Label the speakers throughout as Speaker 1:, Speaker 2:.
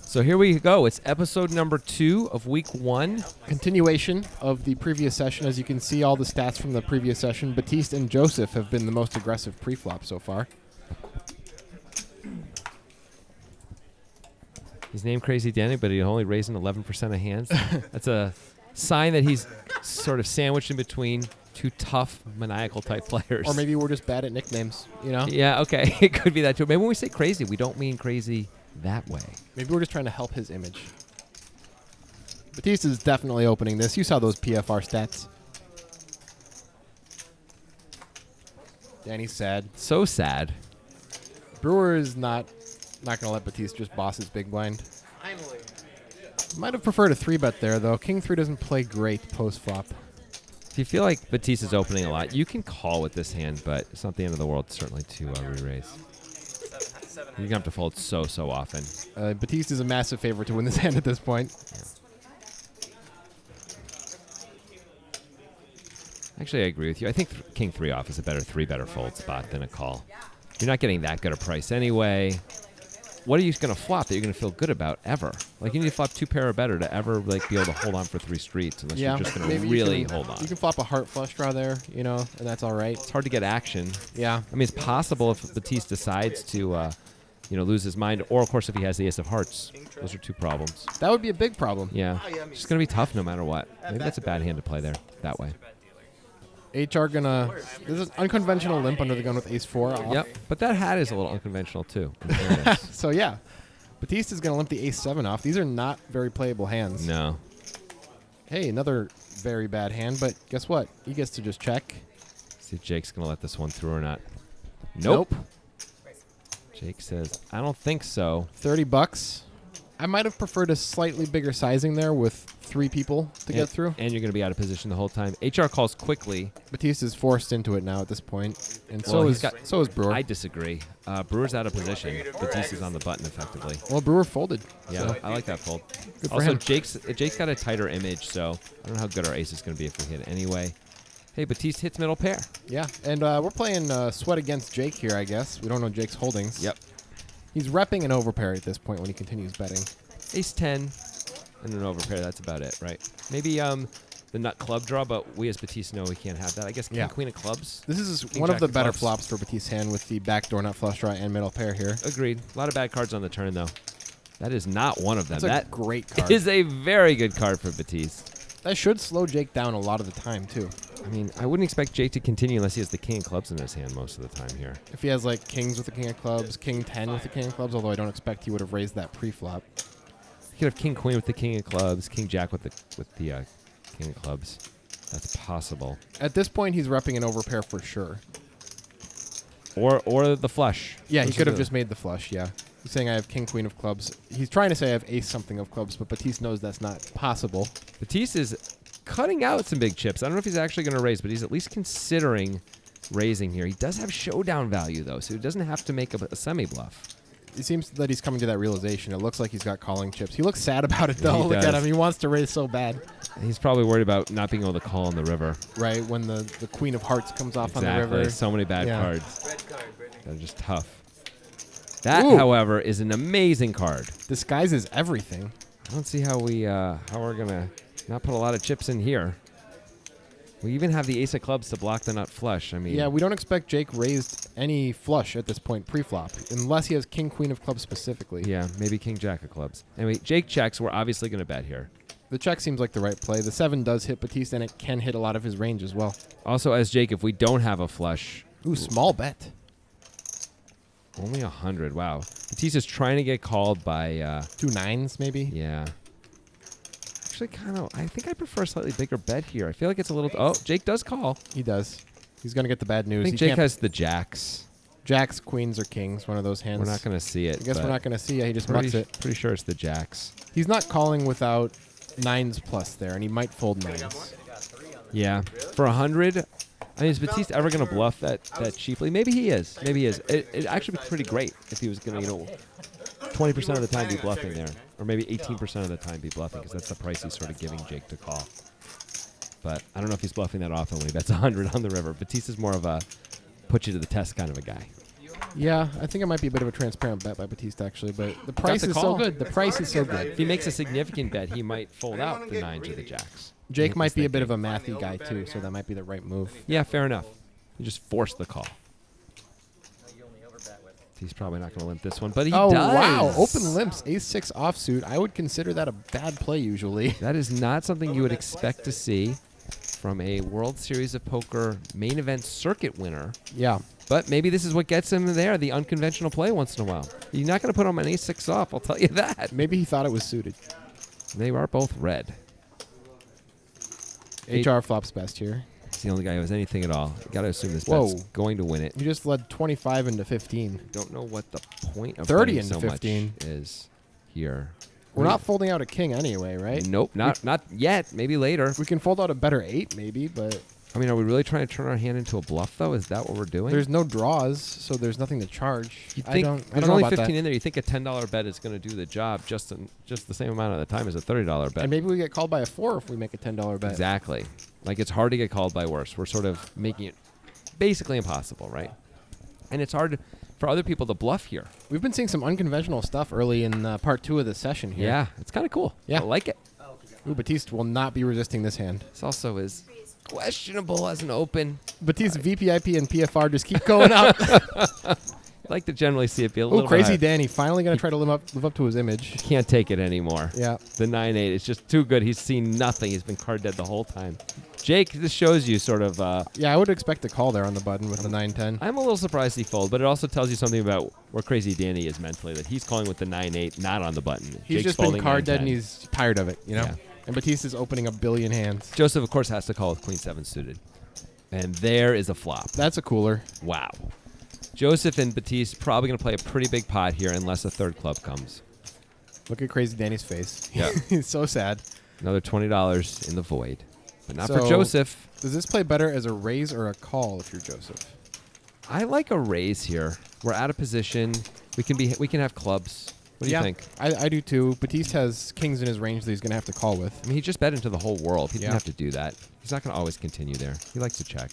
Speaker 1: So here we go. It's episode number 2 of week 1.
Speaker 2: Continuation of the previous session. As you can see, all the stats from the previous session. Batiste and Joseph have been the most aggressive pre-flop so far.
Speaker 1: He's named Crazy Danny, but he's only raising 11% of hands. That's a sign that he's sort of sandwiched in between two tough, maniacal type players.
Speaker 2: Or maybe we're just bad at nicknames, you know?
Speaker 1: Yeah, okay. It could be that too. Maybe when we say crazy, we don't mean crazy that way.
Speaker 2: Maybe we're just trying to help his image. Batiste is definitely opening this. You saw those PFR stats. Danny's sad.
Speaker 1: So sad.
Speaker 2: Brewer is not going to let Batiste just boss his big blind.
Speaker 3: Finally.
Speaker 2: Might have preferred a 3-bet there, though. King 3 doesn't play great post-flop.
Speaker 1: If you feel like Batiste is opening a lot, you can call with this hand, but it's not the end of the world, certainly, to re-raise. You're going to have to fold so often.
Speaker 2: Batiste is a massive favorite to win this hand at this point.
Speaker 1: Yeah. Actually, I agree with you. I think King 3 off is a better 3-better fold spot than a call. You're not getting that good a price anyway. What are you going to flop that you're going to feel good about ever? Like, you need to flop 2 pair or better to ever like be able to hold on for 3 streets unless you're just going to really hold on.
Speaker 2: You can flop a heart flush draw there, you know, and that's all right.
Speaker 1: It's hard to get action.
Speaker 2: Yeah.
Speaker 1: I mean, it's possible if Batiste decides to, lose his mind, or, of course, if he has the Ace of Hearts. Those are 2 problems.
Speaker 2: That would be a big problem.
Speaker 1: Yeah. It's going to be tough no matter what. Maybe that's a bad hand to play there that way.
Speaker 2: HR gonna... There's an unconventional limp under the gun with Ace-4 off.
Speaker 1: Yep. But that hat is a little unconventional, too.
Speaker 2: So, yeah. Batiste is going to limp the Ace-7 off. These are not very playable hands.
Speaker 1: No.
Speaker 2: Hey, another very bad hand, but guess what? He gets to just check.
Speaker 1: See if Jake's going to let this one through or not. Nope. Jake says, I don't think so.
Speaker 2: $30. I might have preferred a slightly bigger sizing there with 3 people to get through.
Speaker 1: And you're going to be out of position the whole time. HR calls quickly.
Speaker 2: Batiste is forced into it now at this point. And
Speaker 1: Well,
Speaker 2: so is Brewer.
Speaker 1: I disagree. Brewer's out of position. Batiste is on the button effectively.
Speaker 2: Well, Brewer folded.
Speaker 1: Yeah,
Speaker 2: so
Speaker 1: I like that fold.
Speaker 2: good for
Speaker 1: Also,
Speaker 2: him.
Speaker 1: Jake's got a tighter image, so I don't know how good our ace is going to be if we hit it anyway. Hey, Batiste hits middle pair.
Speaker 2: Yeah, and we're playing sweat against Jake here, I guess. We don't know Jake's holdings.
Speaker 1: Yep.
Speaker 2: He's repping an overpair at this point when he continues betting.
Speaker 1: Ace 10 and an overpair. That's about it, right? Maybe the nut club draw, but we as Batiste know we can't have that. I guess King Queen of clubs.
Speaker 2: This is
Speaker 1: King
Speaker 2: one of
Speaker 1: Jack
Speaker 2: the
Speaker 1: of
Speaker 2: better
Speaker 1: clubs.
Speaker 2: flops for Batiste's hand with the backdoor nut flush draw and middle pair here.
Speaker 1: Agreed. A lot of bad cards on the turn, though. That is not one of them.
Speaker 2: That's a
Speaker 1: That
Speaker 2: great card.
Speaker 1: is a very good card for Batiste.
Speaker 2: That should slow Jake down a lot of the time, too.
Speaker 1: I mean, I wouldn't expect Jake to continue unless he has the king of clubs in his hand most of the time here.
Speaker 2: If he has, like, kings with the king of clubs, king 10 with the king of clubs, although I don't expect he would have raised that pre-flop.
Speaker 1: He could have king queen with the king of clubs, king jack with the king of clubs. That's possible.
Speaker 2: At this point, he's repping an overpair for sure.
Speaker 1: Or the flush.
Speaker 2: Yeah, he
Speaker 1: Which
Speaker 2: could
Speaker 1: is
Speaker 2: have just made the flush, yeah. He's saying I have king queen of clubs. He's trying to say I have ace something of clubs, but Batiste knows that's not possible.
Speaker 1: Batiste is cutting out some big chips. I don't know if he's actually going to raise, but he's at least considering raising here. He does have showdown value, though, so he doesn't have to make a semi-bluff.
Speaker 2: It seems that he's coming to that realization. It looks like he's got calling chips. He looks sad about it, though.
Speaker 1: He
Speaker 2: Look at
Speaker 1: does.
Speaker 2: him. He wants to raise so bad.
Speaker 1: He's probably worried about not being able to call on the river.
Speaker 2: Right, when the queen of hearts comes off on the
Speaker 1: Exactly.
Speaker 2: river.
Speaker 1: So many bad
Speaker 2: Yeah.
Speaker 1: cards.
Speaker 3: Red card, Brittany.
Speaker 1: That are just tough. That,
Speaker 2: Ooh.
Speaker 1: however, is an amazing card.
Speaker 2: Disguises everything.
Speaker 1: I don't see how we're gonna not put a lot of chips in here. We even have the ace of clubs to block the nut flush. I mean,
Speaker 2: Yeah, we don't expect Jake raised any flush at this point pre-flop, unless he has king queen of clubs specifically.
Speaker 1: yeah, maybe king jack of clubs. Anyway, Jake checks. We're obviously gonna bet here.
Speaker 2: The check seems like the right play. The 7 does hit Batiste, and it can hit a lot of his range as well.
Speaker 1: Also, as Jake, if we don't have a flush,
Speaker 2: Ooh, small bet.
Speaker 1: only 100. Wow, Batiste is trying to get called by.
Speaker 2: 2 9s, maybe?
Speaker 1: Yeah. Actually, I think I prefer a slightly bigger bet here. I feel like it's a little. Oh, Jake does call.
Speaker 2: He does. He's going to get the bad news.
Speaker 1: I think
Speaker 2: He
Speaker 1: Jake
Speaker 2: can't-
Speaker 1: has the jacks.
Speaker 2: Jacks, queens, or kings, one of those hands.
Speaker 1: We're not going to see it.
Speaker 2: I guess
Speaker 1: but
Speaker 2: we're not going to see it. He just mucks
Speaker 1: pretty,
Speaker 2: it.
Speaker 1: pretty sure it's the jacks.
Speaker 2: He's not calling without 9s plus there, and he might fold 9s.
Speaker 1: Yeah. For 100, I mean, is Batiste ever going to bluff that cheaply? Maybe he is. Maybe he is. It'd actually be pretty great if he was going to, 20% of the time be bluffing there. Or maybe 18% of the time be bluffing, because that's the price he's sort of giving Jake to call. But I don't know if he's bluffing that often when he bets 100 on the river. Batiste is more of a put you to the test kind of a guy.
Speaker 2: Yeah, I think it might be a bit of a transparent bet by Batiste, actually, but the price
Speaker 1: the
Speaker 2: is so
Speaker 1: call.
Speaker 2: good. The price is so good.
Speaker 1: If he makes a significant bet, he might fold out the 9s or the jacks.
Speaker 2: Jake
Speaker 1: He's
Speaker 2: might be a bit of
Speaker 1: thinking.
Speaker 2: a mathy guy, too, so that might be the right move.
Speaker 1: Yeah, fair enough. You just force the call. He's probably not going to limp this one, but he
Speaker 2: Oh,
Speaker 1: does.
Speaker 2: wow. Open limps, ace-6 offsuit. I would consider that a bad play usually.
Speaker 1: That is not something you would expect to see from a World Series of Poker main event circuit winner.
Speaker 2: Yeah.
Speaker 1: But maybe this is what gets him there, the unconventional play once in a while. You're not going to put him on ace-6 off, I'll tell you that.
Speaker 2: Maybe he thought it was suited.
Speaker 1: They are both red.
Speaker 2: HR flops best here.
Speaker 1: He's the only guy who has anything at all. You got to assume this
Speaker 2: Whoa.
Speaker 1: bet's going to win it.
Speaker 2: You just led 25 into 15.
Speaker 1: Don't know what the point of
Speaker 2: 30
Speaker 1: betting
Speaker 2: into
Speaker 1: so
Speaker 2: 15.
Speaker 1: much is here.
Speaker 2: We're not folding out a king anyway, right?
Speaker 1: Nope, not yet. Maybe later.
Speaker 2: We can fold out a better 8 maybe, but
Speaker 1: I mean, are we really trying to turn our hand into a bluff, though? Is that what we're doing?
Speaker 2: there's no draws, so there's nothing to charge.
Speaker 1: You
Speaker 2: I
Speaker 1: think
Speaker 2: don't
Speaker 1: there's
Speaker 2: know
Speaker 1: only
Speaker 2: about
Speaker 1: 15
Speaker 2: that.
Speaker 1: in there. You think a $10 bet is going to do the job just the same amount of the time as a $30 bet?
Speaker 2: And maybe we get called by a 4 if we make a $10 bet.
Speaker 1: Exactly. Like, it's hard to get called by worse. We're sort of making it basically impossible, right? And it's hard for other people to bluff here.
Speaker 2: We've been seeing some unconventional stuff early in part 2 of the session here.
Speaker 1: Yeah, it's kind of cool.
Speaker 2: Yeah.
Speaker 1: I like it.
Speaker 2: Ooh, Batiste will not be resisting this hand.
Speaker 1: This also is questionable as an open.
Speaker 2: Batiste, VPIP, and PFR just keep going up.
Speaker 1: I like to generally see it be a little
Speaker 2: Oh, crazy
Speaker 1: bit higher.
Speaker 2: Danny finally going to try to live up to his image.
Speaker 1: Can't take it anymore.
Speaker 2: Yeah.
Speaker 1: The 9-8 is just too good. He's seen nothing. He's been card dead the whole time. Jake, this shows you sort of...
Speaker 2: Yeah, I would expect a call there on the button with the 9-10.
Speaker 1: I'm a little surprised he folded, but it also tells you something about where Crazy Danny is mentally, that he's calling with the 9-8, not on the button.
Speaker 2: He's
Speaker 1: Jake's
Speaker 2: just been
Speaker 1: folding
Speaker 2: card dead
Speaker 1: 9-10.
Speaker 2: and he's tired of it, you know?
Speaker 1: Yeah.
Speaker 2: And Batiste is opening a billion hands.
Speaker 1: Joseph, of course, has to call with Queen 7 suited. And there is a flop.
Speaker 2: That's a cooler.
Speaker 1: Wow. Joseph and Batiste probably going to play a pretty big pot here unless a third club comes.
Speaker 2: Look at Crazy Danny's face.
Speaker 1: Yeah.
Speaker 2: He's so sad.
Speaker 1: Another $20 in the void. But not for
Speaker 2: So-
Speaker 1: Joseph.
Speaker 2: Does this play better as a raise or a call if you're Joseph?
Speaker 1: I like a raise here. We're out of position. We can have clubs. What do you think?
Speaker 2: I do too. Batiste has kings in his range that he's going to have to call with.
Speaker 1: I mean, he just bet into the whole world. He didn't
Speaker 2: Yeah.
Speaker 1: have to do that. He's not going to always continue there. He likes to check.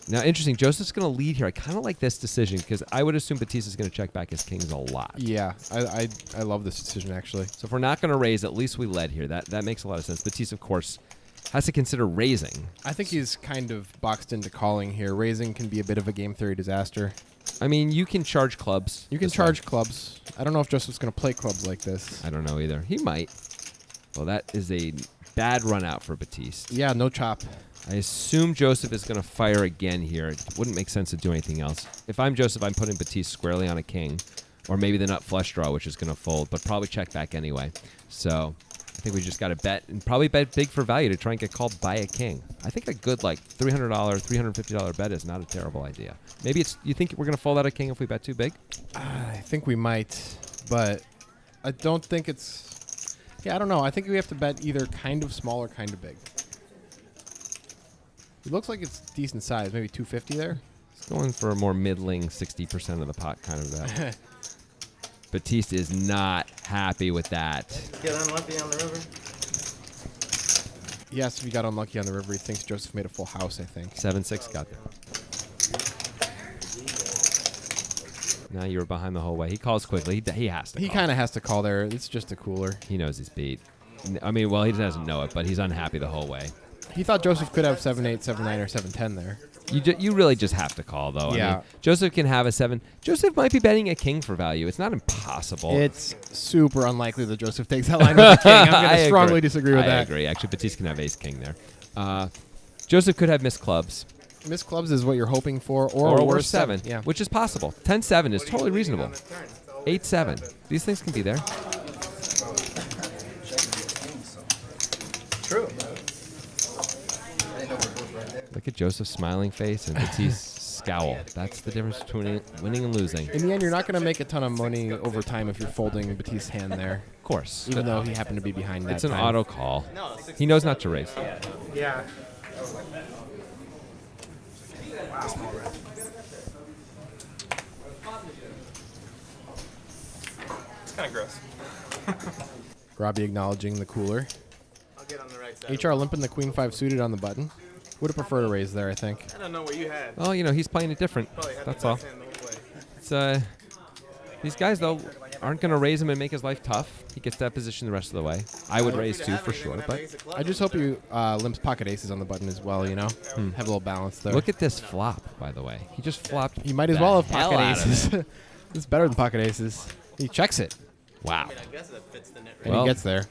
Speaker 1: Now, interesting. Joseph's going to lead here. I kind of like this decision because I would assume Batiste is going to check back his kings a lot.
Speaker 2: Yeah, I love this decision, actually.
Speaker 1: So if we're not going to raise, at least we led here. That makes a lot of sense. Batiste, of course, has to consider raising.
Speaker 2: I think he's kind of boxed into calling here. Raising can be a bit of a game theory disaster.
Speaker 1: I mean, you can charge clubs.
Speaker 2: You can
Speaker 1: this
Speaker 2: charge
Speaker 1: way.
Speaker 2: clubs. I don't know if Joseph's going to play clubs like this.
Speaker 1: I don't know either. He might. Well, that is a bad run out for Batiste.
Speaker 2: Yeah, no chop.
Speaker 1: I assume Joseph is going to fire again here. It wouldn't make sense to do anything else. If I'm Joseph, I'm putting Batiste squarely on a king, or maybe the nut flush draw, which is going to fold, but probably check back anyway. So I think we just got to bet, and probably bet big for value to try and get called by a king. I think a good like $300, $350 bet is not a terrible idea. Maybe it's. You think we're going to fold out a king if we bet too big?
Speaker 2: I think we might, but I don't think it's... Yeah, I don't know. I think we have to bet either kind of small or kind of big. It looks like it's decent size, maybe 250 there.
Speaker 1: It's going for a more middling 60% of the pot kind of bet. Batiste is not happy with that.
Speaker 3: Get unlucky on the river.
Speaker 2: Yes, if he got unlucky on the river, he thinks Joseph made a full house, I think.
Speaker 1: 7-6 got there. Now you were behind the whole way. He calls quickly. He has to
Speaker 2: He
Speaker 1: call.
Speaker 2: kind of has to call there. It's just a cooler.
Speaker 1: He knows he's beat. I mean, well, he doesn't know it, but he's unhappy the whole way.
Speaker 2: He thought Joseph could have 7-8, 7-9, or 7-10 there.
Speaker 1: You really just have to call, though.
Speaker 2: Yeah.
Speaker 1: I mean, Joseph can have a 7. Joseph might be betting a king for value. It's not impossible.
Speaker 2: It's super unlikely that Joseph takes that line with the king. I'm going
Speaker 1: I
Speaker 2: to strongly
Speaker 1: agree.
Speaker 2: disagree with
Speaker 1: I
Speaker 2: that.
Speaker 1: agree. Actually, Batiste can have ace king there. Joseph could have missed clubs.
Speaker 2: Miss clubs is what you're hoping for, or
Speaker 1: a
Speaker 2: a
Speaker 1: worse 7.
Speaker 2: Yeah.
Speaker 1: Which is possible. 10-7 is totally reasonable. 8-7. These things can be there.
Speaker 3: True.
Speaker 1: Look at Joseph's smiling face and Batiste's scowl. That's the difference between winning and losing.
Speaker 2: In the end, you're not going to make a ton of money over time if you're folding Batiste's hand there,
Speaker 1: Of course.
Speaker 2: even though he happened to be behind that
Speaker 1: It's an
Speaker 2: time.
Speaker 1: auto call. He knows not to raise.
Speaker 3: Yeah. Wow. Small red. It's kind of gross.
Speaker 2: Robbie acknowledging the cooler.
Speaker 3: I'll get on the right side.
Speaker 2: HR limping the queen 5 suited on the button. Would have preferred a raise there, I think.
Speaker 3: I don't know what you had.
Speaker 1: Well, he's playing it different.
Speaker 3: Probably
Speaker 1: That's all. It's these guys though aren't going to raise him and make his life tough. He gets that position the rest of the way. I would raise too for sure, but
Speaker 2: I just hope you limps pocket aces on the button as well. You know, have a little balance there.
Speaker 1: look at this flop, by the way. He just flopped.
Speaker 2: You might as
Speaker 1: the
Speaker 2: well have
Speaker 1: hell
Speaker 2: pocket
Speaker 1: out of
Speaker 2: aces.
Speaker 1: it.
Speaker 2: It's better than pocket aces. He checks it,
Speaker 1: Wow.
Speaker 3: I guess that fits the net
Speaker 2: and
Speaker 1: Well,
Speaker 2: he gets there.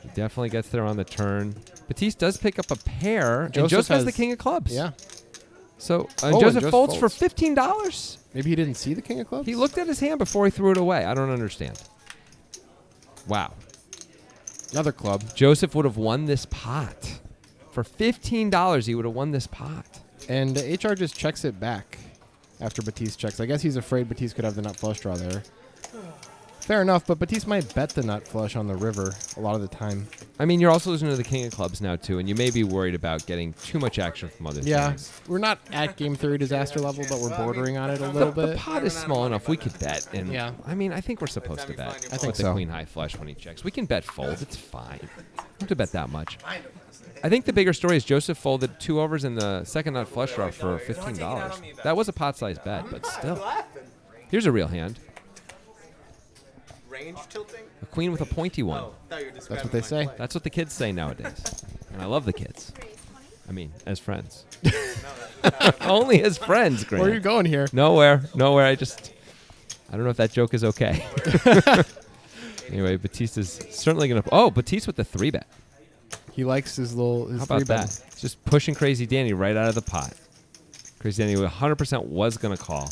Speaker 1: He definitely gets there on the turn. Batiste does pick up a pair, and
Speaker 2: Joseph
Speaker 1: Joseph has the
Speaker 2: has-
Speaker 1: king of clubs.
Speaker 2: Yeah.
Speaker 1: So
Speaker 2: and
Speaker 1: Joseph
Speaker 2: Joseph
Speaker 1: folds for
Speaker 2: folds.
Speaker 1: $15.
Speaker 2: Maybe he didn't see the king of clubs.
Speaker 1: He looked at his hand before he threw it away. I don't understand. Wow.
Speaker 2: Another club.
Speaker 1: Joseph would have won this pot. For $15, he would have won this pot.
Speaker 2: And HR just checks it back after Batiste checks. I guess he's afraid Batiste could have the nut flush draw there. Fair enough, but Batiste might bet the nut flush on the river a lot of the time.
Speaker 1: I mean, you're also losing to the king of clubs now, too, and you may be worried about getting too much action from other
Speaker 2: Yeah,
Speaker 1: things.
Speaker 2: we're not at game theory disaster level, but we're bordering on it a little
Speaker 1: The
Speaker 2: bit.
Speaker 1: pot is small enough we could bet. And
Speaker 2: Yeah.
Speaker 1: I mean, I think we're supposed to bet.
Speaker 3: I
Speaker 2: think
Speaker 1: with the
Speaker 2: so.
Speaker 1: queen high flush when he checks. We can bet fold. It's fine. Don't have to bet that much. I think the bigger story is Joseph folded 2 overs in the second nut flush draw for $15. That was a pot-sized bet, but still. Here's a real hand.
Speaker 3: Range tilting?
Speaker 1: A queen with a pointy one.
Speaker 3: Oh, thought you were
Speaker 2: That's
Speaker 3: describing
Speaker 2: what they
Speaker 3: my
Speaker 2: say.
Speaker 3: play.
Speaker 1: That's what the kids say nowadays. And I love the kids. I mean, as friends. Only as friends, Grant.
Speaker 2: Where are you going here?
Speaker 1: Nowhere. I don't know if that joke is okay. Anyway, Batista's certainly going to... Oh, Batiste with the 3-bet.
Speaker 2: He likes his little his
Speaker 1: How about
Speaker 2: 3-bet.
Speaker 1: that? Just pushing Crazy Danny right out of the pot. Crazy Danny 100% was going to call.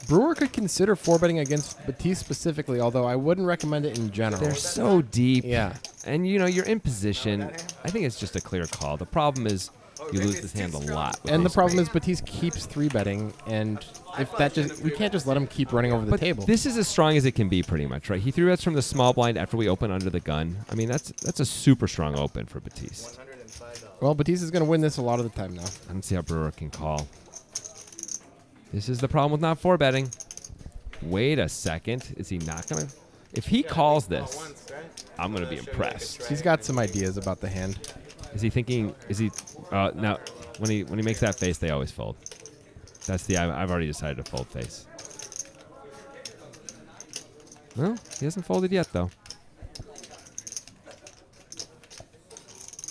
Speaker 2: Brewer could consider 4-betting against Batiste specifically, although I wouldn't recommend it in general.
Speaker 1: They're so deep.
Speaker 2: Yeah.
Speaker 1: And, you're in position. I think it's just a clear call. The problem is you lose this hand a lot. with
Speaker 2: And the
Speaker 1: ace
Speaker 2: problem
Speaker 1: queen.
Speaker 2: is Batiste keeps 3-betting, and if that just we can't just let him keep running over the
Speaker 1: But
Speaker 2: table.
Speaker 1: this is as strong as it can be, pretty much, right? He 3-bets from the small blind after we open under the gun. I mean, that's a super strong open for Batiste.
Speaker 2: Well, Batiste is going to win this a lot of the time now.
Speaker 1: I don't see how Brewer can call. This is the problem with not 4-betting. Wait a second. Is he not going to? If he calls this, I'm going to be impressed.
Speaker 2: He's got some ideas about the hand.
Speaker 1: Is he thinking? Is he? Now, when he makes that face, they always fold. That's the. I've already decided to fold face. Well, he hasn't folded yet, though.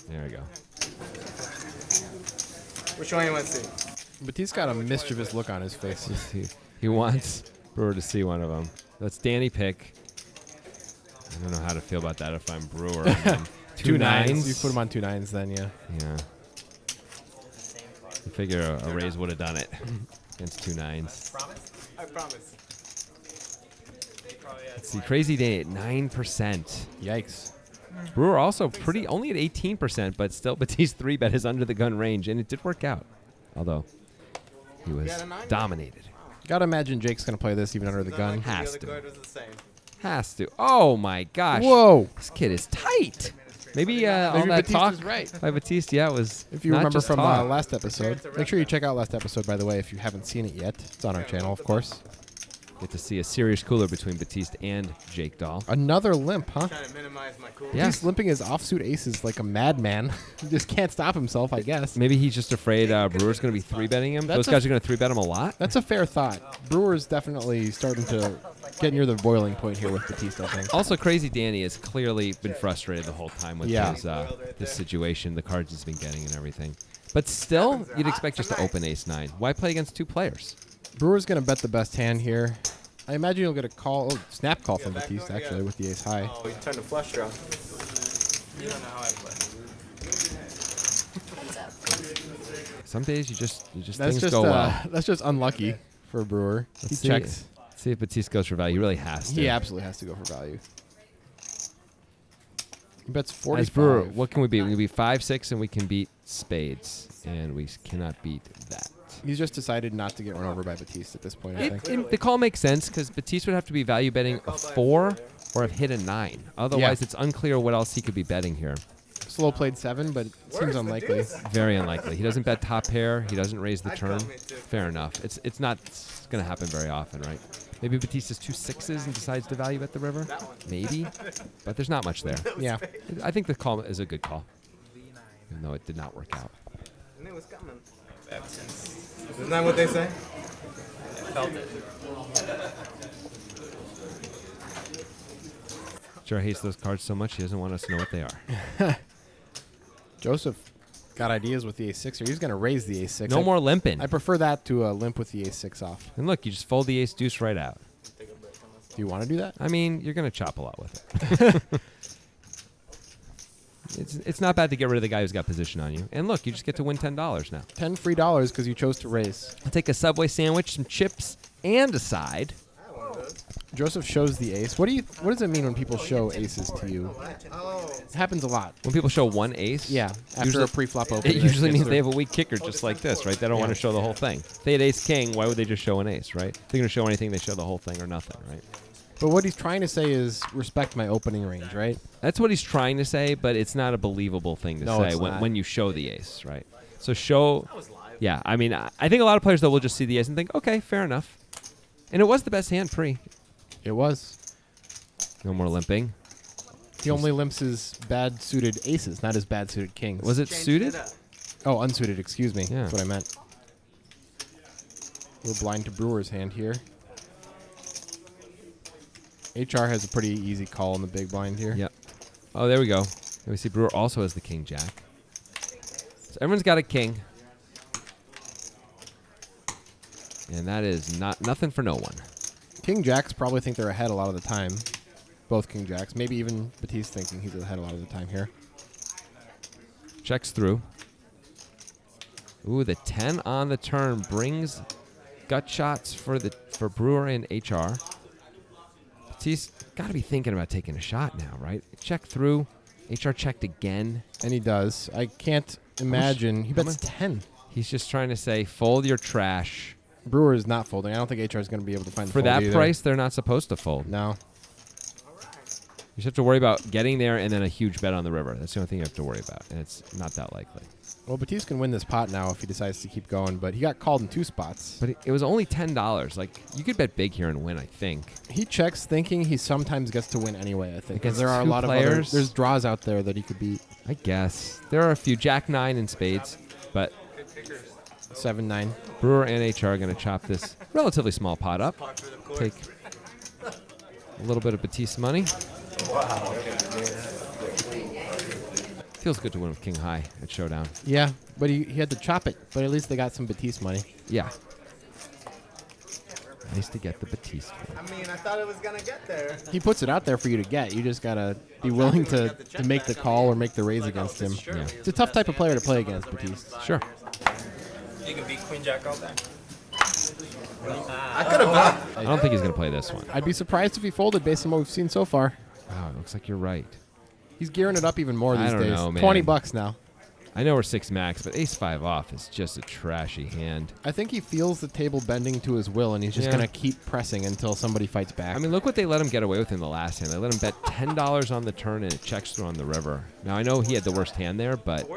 Speaker 1: There we go.
Speaker 3: Which one you want to see?
Speaker 2: Batiste got a mischievous look on his face.
Speaker 1: He wants Brewer to see one of them. That's Danny pick. I don't know how to feel about that if I'm Brewer. I mean, 2 nines.
Speaker 2: You put him on 2 nines, then yeah.
Speaker 1: Yeah. I figure a raise would have done it against 2 nines.
Speaker 3: Promise? I promise.
Speaker 1: Let's see, Crazy Day at 9%.
Speaker 2: Yikes.
Speaker 1: Brewer also only at 18%, but still Batiste 3-bet is under the gun range, and it did work out. Although he was
Speaker 3: got a 9?
Speaker 1: dominated.
Speaker 2: Gotta imagine Jake's gonna play this even under the gun.
Speaker 1: Has
Speaker 3: The
Speaker 1: to.
Speaker 3: other card was the same.
Speaker 1: Has to. Oh my gosh.
Speaker 2: Whoa!
Speaker 1: This kid is tight. Maybe all
Speaker 2: Maybe
Speaker 1: that
Speaker 2: Batiste
Speaker 1: talk
Speaker 2: is right.
Speaker 1: by Batiste, yeah, it was
Speaker 2: If you
Speaker 1: not
Speaker 2: remember
Speaker 1: just
Speaker 2: from
Speaker 1: talk.
Speaker 2: last episode, make sure you check out last episode, by the way, if you haven't seen it yet. It's on our channel, of course.
Speaker 1: Get to see a serious cooler between Batiste and Jake Dahl.
Speaker 2: Another limp, huh?
Speaker 3: Trying to minimize my cool.
Speaker 1: Yeah.
Speaker 2: He's limping his offsuit aces like a madman. He just can't stop himself, I guess.
Speaker 1: Maybe he's just afraid Brewer's going to be 3-betting him.
Speaker 2: That's
Speaker 1: Those guys are going to 3-bet him a lot.
Speaker 2: That's a fair thought. Brewer's definitely starting to get near the boiling point here with Batiste, I think.
Speaker 1: Also, Crazy Danny has clearly been frustrated the whole time with
Speaker 2: Yeah.
Speaker 1: his situation, the cards he's been getting and everything. But still, you'd expect just to open ace-9. Why play against 2 players?
Speaker 2: Brewer's going to bet the best hand here. I imagine you'll get a snap call from Batiste, actually, with the ace high.
Speaker 3: Oh, you turned a flush draw. You don't know how I play.
Speaker 1: Some days you just
Speaker 2: That's
Speaker 1: things
Speaker 2: just
Speaker 1: go well.
Speaker 2: that's just unlucky for Brewer.
Speaker 1: Let's
Speaker 2: He
Speaker 1: see.
Speaker 2: checks.
Speaker 1: See if Batiste goes for value. He really has to.
Speaker 2: He absolutely has to go for value. He bets 45.
Speaker 1: As Brewer, what can we beat? We can beat 5-6, and we can beat spades, and we cannot beat that.
Speaker 2: He's just decided not to get run over by Batiste at this point, I think.
Speaker 1: The call makes sense because Batiste would have to be value betting a 4 or have hit a 9. Otherwise, it's unclear what else he could be betting here.
Speaker 2: Slow played 7, but it seems unlikely.
Speaker 1: Very unlikely. He doesn't bet top pair. He doesn't raise the
Speaker 3: I'd
Speaker 1: turn.
Speaker 3: call me too.
Speaker 1: Fair enough. It's not going to happen very often, right? Maybe Batiste has 2 6s and decides to value bet the river. Maybe, but there's not much there.
Speaker 2: Yeah.
Speaker 1: I think the call is a good call, even though it did not work out.
Speaker 3: I knew it was coming. Isn't that what they say? Felt it.
Speaker 1: Sure hates those cards so much he doesn't want us to know what they are.
Speaker 2: Joseph got ideas with the ace-6 here. He's going to raise the ace-6.
Speaker 1: No more limping.
Speaker 2: I prefer that to a limp with the ace-6 off.
Speaker 1: And look, you just fold the ace deuce right out.
Speaker 3: Take a break on this.
Speaker 2: Do you want to do that?
Speaker 1: I mean, you're going to chop a lot with it. It's not bad to get rid of the guy who's got position on you. And look, you just get to win $10 now.
Speaker 2: $10 free because you chose to raise.
Speaker 1: I'll take a Subway sandwich, some chips, and a side.
Speaker 2: Joseph shows the ace. What does it mean when people show aces to you? It happens a lot.
Speaker 1: When people show one ace,
Speaker 2: Yeah, after
Speaker 1: Usually-
Speaker 2: a pre-flop open.
Speaker 1: it usually means they have a weak kicker just like this, right? They don't want to show the whole thing. If they had ace-king, why would they just show an ace, right? If they're going to show anything, they show the whole thing or nothing, right?
Speaker 2: But what he's trying to say is respect my opening range, right?
Speaker 1: That's what he's trying to say, but it's not a believable thing to
Speaker 2: No,
Speaker 1: say
Speaker 2: it's not.
Speaker 1: when you show the ace, right? So show, yeah, I mean, I think a lot of players, though, will just see the ace and think, okay, fair enough. And it was the best hand pre.
Speaker 2: It was.
Speaker 1: No more limping.
Speaker 2: He only limps his bad suited aces, not his bad suited kings.
Speaker 1: Was it suited?
Speaker 2: Oh, unsuited, excuse me.
Speaker 1: Yeah.
Speaker 2: That's what I meant. We're blind to Brewer's hand here. HR has a pretty easy call in the big blind here.
Speaker 1: Yep. Oh, there we go. And we see Brewer also has the king jack. So everyone's got a king. And that is nothing for no one.
Speaker 2: King Jacks probably think they're ahead a lot of the time. Both King Jacks. Maybe even Batiste thinking he's ahead a lot of the time here.
Speaker 1: Checks through. Ooh, the 10 on the turn brings gut shots for Brewer and HR. Batiste got to be thinking about taking a shot now, right? Check through. HR checked again.
Speaker 2: And he does. I can't imagine. He bets 10.
Speaker 1: He's just trying to say, fold your trash.
Speaker 2: Brewer is not folding. I don't think HR is going to be able to find the
Speaker 1: For
Speaker 2: fold
Speaker 1: that
Speaker 2: either.
Speaker 1: price, they're not supposed to fold.
Speaker 2: No.
Speaker 1: You just have to worry about getting there and then a huge bet on the river. That's the only thing you have to worry about, and it's not that likely.
Speaker 2: Well, Batiste can win this pot now if he decides to keep going, but he got called in 2 spots.
Speaker 1: But it was only $10. Like, you could bet big here and win, I think.
Speaker 2: He checks thinking he sometimes gets to win anyway, I think. Because
Speaker 1: Against
Speaker 2: there are a
Speaker 1: two
Speaker 2: lot of
Speaker 1: players?
Speaker 2: there's draws out there that he could beat.
Speaker 1: I guess. There are a few. Jack 9 in spades, but
Speaker 2: 7-9.
Speaker 1: Brewer and HR are going to chop this relatively small pot up. Take a little bit of Batiste money. Feels good to win with King High at Showdown.
Speaker 2: Yeah, but he had to chop it. But at least they got some Batiste money.
Speaker 1: Yeah. Nice to get the Batiste money.
Speaker 4: I mean, I thought it was gonna get there.
Speaker 2: He puts it out there for you to get. You just got to be willing to make the call or make the raise against him.
Speaker 1: Yeah.
Speaker 2: It's a tough type of player to play against, Batiste.
Speaker 1: Sure.
Speaker 3: You can beat Queen Jack all day.
Speaker 4: I could have.
Speaker 1: I don't think he's going to play this one.
Speaker 2: I'd be surprised if he folded based on what we've seen so far.
Speaker 1: Wow, it looks like you're right.
Speaker 2: He's gearing it up even more
Speaker 1: I
Speaker 2: these
Speaker 1: don't
Speaker 2: days.
Speaker 1: know, man.
Speaker 2: $20 now.
Speaker 1: I know we're 6 max, but ace-5 off is just a trashy hand.
Speaker 2: I think he feels the table bending to his will, and he's just
Speaker 1: Yeah.
Speaker 2: going to keep pressing until somebody fights back.
Speaker 1: I mean, look what they let him get away with in the last hand. They let him bet $10 on the turn, and it checks through on the river. Now, I know he had the worst hand there, but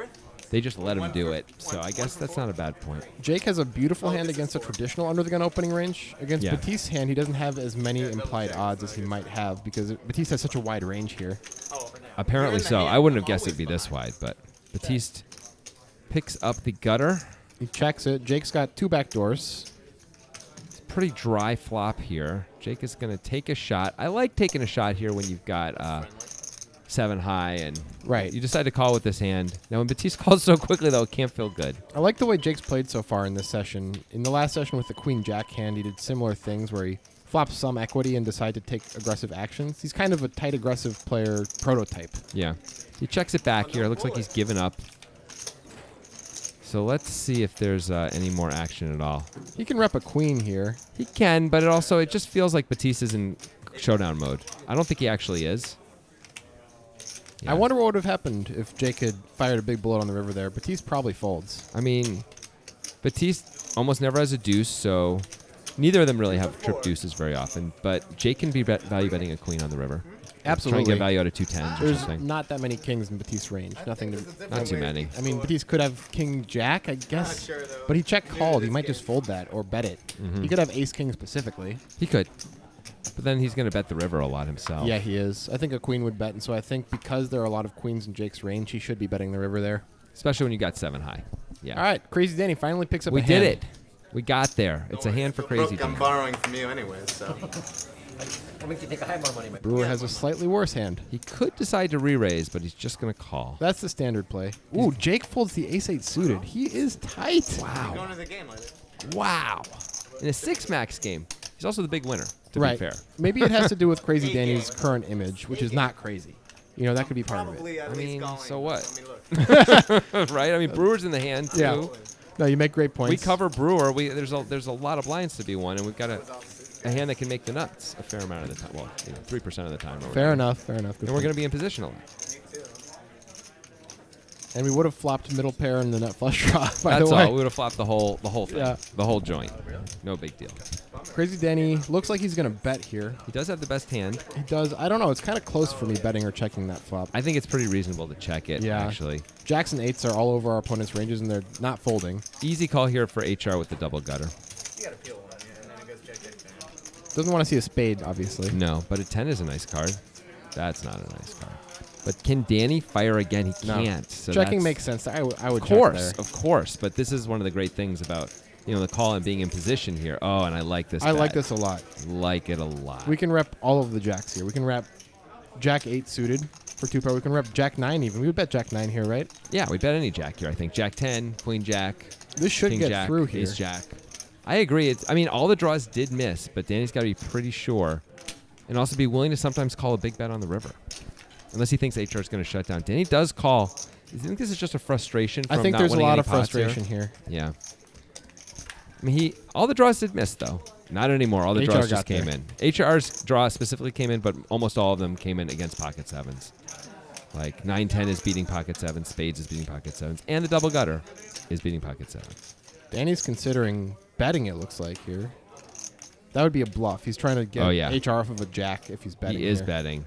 Speaker 1: they just let him do it. So I guess that's not a bad point.
Speaker 2: Jake has a beautiful hand against a traditional under-the-gun opening range. Against
Speaker 1: Yeah.
Speaker 2: Batiste's hand, he doesn't have as many implied odds as he might have because Batiste has such a wide range here.
Speaker 1: Apparently so. I wouldn't have guessed it'd be this wide, but Batiste picks up the gutter.
Speaker 2: He checks it. Jake's got 2 back doors.
Speaker 1: It's a pretty dry flop here. Jake is going to take a shot. I like taking a shot here when you've got 7 high and
Speaker 2: Right.
Speaker 1: you decide to call with this hand. Now, when Batiste calls so quickly, though, it can't feel good.
Speaker 2: I like the way Jake's played so far in this session. In the last session with the Queen-Jack hand, he did similar things where he flopped some equity and decided to take aggressive actions. He's kind of a tight, aggressive player prototype.
Speaker 1: Yeah. He checks it back here. It looks like he's given up. So let's see if there's any more action at all.
Speaker 2: He can rep a queen here.
Speaker 1: He can, but it just feels like Batiste is in showdown mode. I don't think he actually is. Yeah.
Speaker 2: I wonder what would have happened if Jake had fired a big bullet on the river there. Batiste probably folds.
Speaker 1: I mean, Batiste almost never has a deuce, so neither of them really have trip deuces very often. But Jake can be value betting a queen on the river. Trying to
Speaker 2: Absolutely.
Speaker 1: get value out of 2 10s or
Speaker 2: There's
Speaker 1: something.
Speaker 2: not that many kings in Batiste's range. Nothing to.
Speaker 1: Not too many.
Speaker 2: I mean, Batiste could have King Jack, I guess.
Speaker 4: sure, though.
Speaker 2: But he check called. He might just fold that or bet it.
Speaker 1: Mm-hmm.
Speaker 2: He could have Ace King specifically.
Speaker 1: He could. But then he's going to bet the river a lot himself.
Speaker 2: Yeah, he is. I think a queen would bet, and so I think because there are a lot of queens in Jake's range, he should be betting the river there.
Speaker 1: Especially when you got 7 high. Yeah.
Speaker 2: All right, Crazy Danny finally picks up
Speaker 1: We
Speaker 2: a
Speaker 1: did
Speaker 2: hand.
Speaker 1: it. We got there. It's a hand for Crazy
Speaker 4: Brooke, I'm
Speaker 1: Danny.
Speaker 4: borrowing from you anyway, so.
Speaker 5: What makes you think I have more money? Man?
Speaker 2: Brewer has a slightly worse hand.
Speaker 1: He could decide to re-raise, but he's just going to call.
Speaker 2: That's the standard play. Ooh, Jake folds the ace-8 suited. He is tight.
Speaker 4: You're going to the game later.
Speaker 1: Wow. In a 6-max game, he's also the big winner, to
Speaker 2: Right.
Speaker 1: be fair.
Speaker 2: Maybe it has to do with Crazy Danny's current image, which is not crazy. You know, that could be part of it.
Speaker 4: Probably at
Speaker 1: I
Speaker 4: least
Speaker 1: mean,
Speaker 4: going.
Speaker 1: so what?
Speaker 4: Let me look.
Speaker 1: Right? I mean, Brewer's in the hand, too.
Speaker 2: Yeah. No, you make great points.
Speaker 1: We cover Brewer. There's a lot of blinds to be won, and we've got a hand that can make the nuts a fair amount of the time. Well, 3% of the time.
Speaker 2: Fair enough. Fair enough. Good
Speaker 1: And we're
Speaker 2: point.
Speaker 1: going to be in position a lot.
Speaker 2: And we would have flopped middle pair in the nut flush draw. By
Speaker 1: That's
Speaker 2: the way,
Speaker 1: all. We would have flopped the whole thing,
Speaker 2: Yeah.
Speaker 1: the whole joint. No big deal.
Speaker 2: Crazy Danny looks like he's gonna bet here.
Speaker 1: He does have the best hand.
Speaker 2: He does. I don't know. It's kind of close for me betting or checking that flop.
Speaker 1: I think it's pretty reasonable to check it.
Speaker 2: Yeah.
Speaker 1: Actually,
Speaker 2: Jacks and 8s are all over our opponent's ranges, and they're not folding.
Speaker 1: easy call here for HR with the double gutter.
Speaker 4: You gotta peel one, yeah, and then it goes check, check, check.
Speaker 2: Doesn't want to see a spade, obviously.
Speaker 1: No, but a 10 is a nice card. That's not a nice card. But can Danny fire again? He
Speaker 2: No.
Speaker 1: can't. So
Speaker 2: Checking
Speaker 1: that's-
Speaker 2: makes sense. I would
Speaker 1: Of
Speaker 2: check
Speaker 1: course,
Speaker 2: there.
Speaker 1: of course. But this is one of the great things about the call and being in position here. Oh, and I like this.
Speaker 2: I like
Speaker 1: bet.
Speaker 2: this a lot.
Speaker 1: Like it a lot.
Speaker 2: We can rep all of the jacks here. We can rep Jack 8 suited for 2 pair. We can rep Jack 9 even. We would bet Jack 9 here, right?
Speaker 1: Yeah, we bet any jack here. I think Jack 10, Queen Jack,
Speaker 2: This should
Speaker 1: King
Speaker 2: get
Speaker 1: Jack,
Speaker 2: through here.
Speaker 1: Ace Jack. I agree. I mean, all the draws did miss, but Danny's got to be pretty sure, and also be willing to sometimes call a big bet on the river, unless he thinks HR is going to shut down. Danny does call. You think this is just a frustration? From
Speaker 2: I think
Speaker 1: not
Speaker 2: there's a
Speaker 1: winning
Speaker 2: lot
Speaker 1: any
Speaker 2: of
Speaker 1: pots here?
Speaker 2: frustration here.
Speaker 1: Yeah. I mean, all the draws did miss, though. Not anymore. All the
Speaker 2: HR
Speaker 1: draws just
Speaker 2: got
Speaker 1: came
Speaker 2: there.
Speaker 1: in. HR's draw specifically came in, but almost all of them came in against pocket sevens. Like 9-10 is beating pocket sevens, spades is beating pocket sevens, and the double gutter is beating pocket sevens.
Speaker 2: Danny's considering betting, it looks like, here. That would be a bluff. He's trying to get
Speaker 1: Oh, yeah.
Speaker 2: HR off of a jack if he's betting.
Speaker 1: He is
Speaker 2: here.
Speaker 1: betting.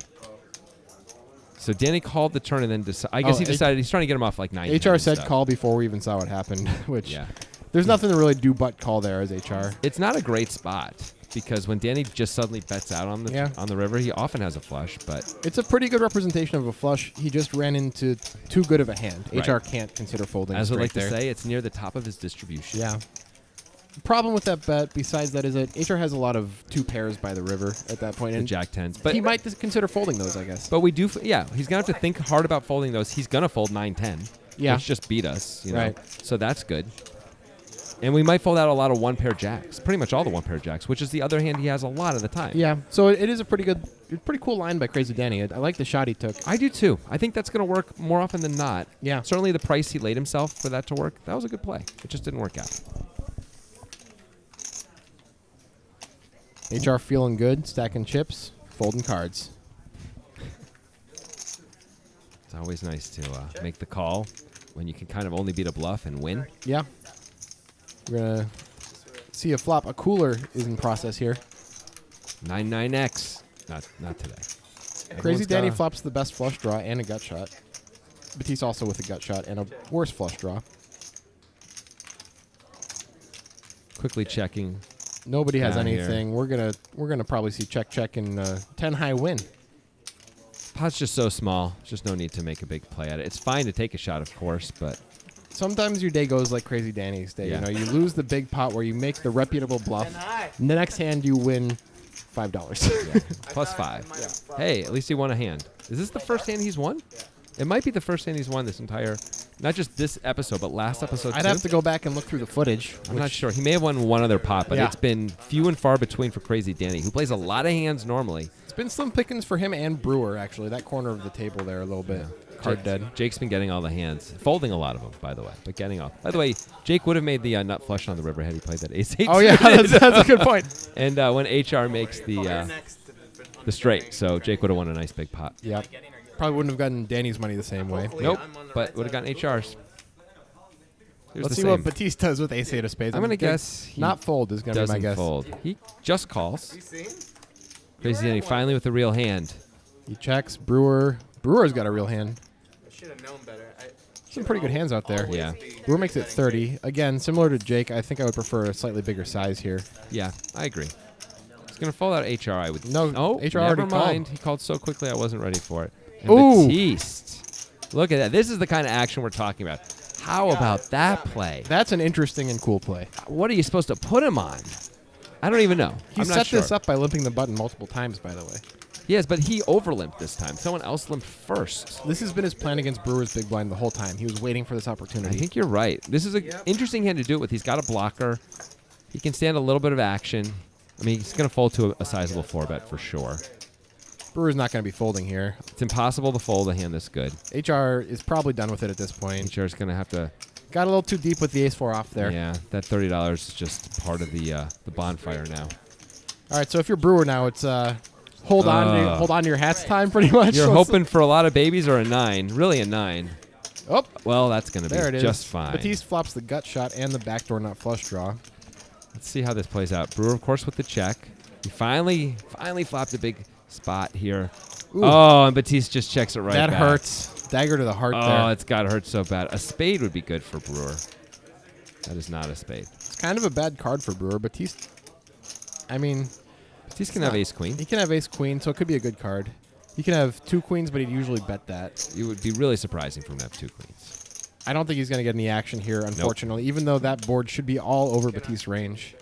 Speaker 1: So Danny called the turn and then I guess
Speaker 2: Oh,
Speaker 1: he decided he's trying to get him off like 9.
Speaker 2: HR said call before we even saw what happened, which
Speaker 1: Yeah.
Speaker 2: there's nothing to really do but call there as HR.
Speaker 1: It's not a great spot because when Danny just suddenly bets out on the
Speaker 2: Yeah.
Speaker 1: on the river, he often has a flush, but
Speaker 2: It's a pretty good representation of a flush. He just ran into too good of a hand.
Speaker 1: Right.
Speaker 2: HR can't consider folding.
Speaker 1: as we
Speaker 2: straight
Speaker 1: like
Speaker 2: there.
Speaker 1: to say, it's near the top of his distribution.
Speaker 2: Yeah. The problem with that bet, besides that, is that HR has a lot of 2 pairs by the river at that point,
Speaker 1: The
Speaker 2: and
Speaker 1: Jack 10s. But
Speaker 2: he might consider folding those, I guess.
Speaker 1: But we do, yeah. He's gonna have to think hard about folding those. He's gonna fold 9-10,
Speaker 2: Yeah.
Speaker 1: which just beat us,
Speaker 2: Right.
Speaker 1: So that's good. And we might fold out a lot of 1-pair jacks, pretty much all the 1-pair jacks, which is the other hand he has a lot of the time.
Speaker 2: Yeah, so it is a pretty cool line by Crazy Danny. I like the shot he took.
Speaker 1: I do too. I think that's gonna work more often than not.
Speaker 2: Yeah.
Speaker 1: Certainly the price he laid himself for that to work, that was a good play. It just didn't work out.
Speaker 2: HR feeling good, stacking chips, folding cards.
Speaker 1: It's always nice to make the call when you can kind of only beat a bluff and win.
Speaker 2: Yeah. We're going to see a flop. A cooler is in process here.
Speaker 1: 9-9x. Not today.
Speaker 2: Crazy
Speaker 1: Everyone's
Speaker 2: Danny
Speaker 1: got a-
Speaker 2: flops the best flush draw and a gut shot. Batiste also with a gut shot and a worse flush draw.
Speaker 1: Quickly checking.
Speaker 2: Nobody has
Speaker 1: Down here.
Speaker 2: anything. We're gonna probably see check and 10 high win.
Speaker 1: Pot's just so small. There's just no need to make a big play at it. It's fine to take a shot, of course, but
Speaker 2: Sometimes your day goes like Crazy Danny's day.
Speaker 1: Yeah.
Speaker 2: You know, you lose the big pot where you make the reputable bluff.
Speaker 4: And high.
Speaker 2: And the next hand you win $5.
Speaker 1: plus
Speaker 4: I thought I
Speaker 1: 5.
Speaker 4: might have
Speaker 1: Hey, at least he won a hand. Is this the first hand he's won? It might be the first hand he's won this entire, not just this episode, but last episode
Speaker 2: I'd
Speaker 1: too.
Speaker 2: have to go back and look through the footage.
Speaker 1: I'm not sure. He may have won one other pot, but
Speaker 2: Yeah.
Speaker 1: it's been few and far between for Crazy Danny, who plays a lot of hands normally.
Speaker 2: It's been slim pickings for him and Brewer, actually. That corner of the table there a little bit. Card dead.
Speaker 1: Jake's been getting all the hands, folding a lot of them, by the way, but getting all. By the way, Jake would have made the nut flush on the river had he played that ace-8.
Speaker 2: Oh, yeah, that's a good point.
Speaker 1: And when HR makes
Speaker 4: You're
Speaker 1: the
Speaker 4: next.
Speaker 1: straight, so Jake would have won a nice big pot.
Speaker 2: Yep. Probably wouldn't have gotten Danny's money the same way.
Speaker 4: Hopefully
Speaker 1: Nope,
Speaker 4: I'm on the
Speaker 1: but
Speaker 4: right
Speaker 1: would have
Speaker 4: side.
Speaker 1: gotten HR's. Here's
Speaker 2: Let's
Speaker 1: the
Speaker 2: see
Speaker 1: same.
Speaker 2: what Batiste does with ace-8 of spades.
Speaker 1: I'm gonna
Speaker 2: gonna
Speaker 1: guess he
Speaker 2: not fold is going to be my
Speaker 1: doesn't
Speaker 2: guess.
Speaker 1: fold. He just calls.
Speaker 4: You seen?
Speaker 1: Crazy Danny finally with a real hand.
Speaker 2: He checks. Brewer's got a real hand.
Speaker 4: I should have known better.
Speaker 2: Some pretty good hands out there.
Speaker 1: Yeah.
Speaker 2: Brewer makes it 30. Again, similar to Jake, I think I would prefer a slightly bigger size here.
Speaker 1: Yeah, I agree. He's gonna fold out HR. I would.
Speaker 2: No,
Speaker 1: oh,
Speaker 2: HR
Speaker 1: never
Speaker 2: already called.
Speaker 1: mind. He called so quickly, I wasn't ready for it. And
Speaker 2: Ooh.
Speaker 1: Batiste. Look at that. This is the kind of action we're talking about. How about that play?
Speaker 2: That's an interesting and cool play.
Speaker 1: What are you supposed to put him on? I don't even know.
Speaker 2: He
Speaker 1: I'm not
Speaker 2: set
Speaker 1: sure.
Speaker 2: this up by limping the button multiple times, by the way.
Speaker 1: Yes, but he overlimped this time. Someone else limped first.
Speaker 2: This has been his plan against Brewer's big blind the whole time. He was waiting for this
Speaker 1: I
Speaker 2: opportunity.
Speaker 1: think you're right. This is an interesting hand to do it with. He's got a blocker. He can stand a little bit of action. I mean, he's going to fold to a sizable 4-bet for sure.
Speaker 2: Brewer's not going to be folding here.
Speaker 1: It's impossible to fold a hand this good.
Speaker 2: HR is probably done with it at this point.
Speaker 1: HR is going to have to.
Speaker 2: Got a little too deep with the ace-4 off there.
Speaker 1: Yeah, that $30 is just part of the bonfire now.
Speaker 2: All right, so if you're Brewer now, it's hold on to your hats time pretty much.
Speaker 1: You're hoping for a lot of babies or a 9. Really a 9.
Speaker 2: Oh,
Speaker 1: Well, that's going to
Speaker 2: there it
Speaker 1: be
Speaker 2: is.
Speaker 1: just fine.
Speaker 2: Batiste flops the gut shot and the backdoor nut flush draw.
Speaker 1: Let's see how this plays out. Brewer, of course, with the check. He finally flopped a big spot here.
Speaker 2: Ooh.
Speaker 1: Oh, and Batiste just checks it right
Speaker 2: That
Speaker 1: back.
Speaker 2: hurts. Dagger to the heart
Speaker 1: Oh,
Speaker 2: there.
Speaker 1: it's got to hurt so bad. A spade would be good for Brewer. That is not a spade.
Speaker 2: It's kind of a bad card for Brewer. Batiste, I mean,
Speaker 1: Batiste can have ace-queen.
Speaker 2: he can have ace-queen, so it could be a good card. He can have 2 queens, but he'd usually bet that.
Speaker 1: It would be really surprising for him to have 2 queens.
Speaker 2: I don't think he's going to get any action here, unfortunately, even though that board should be all over Batiste's range.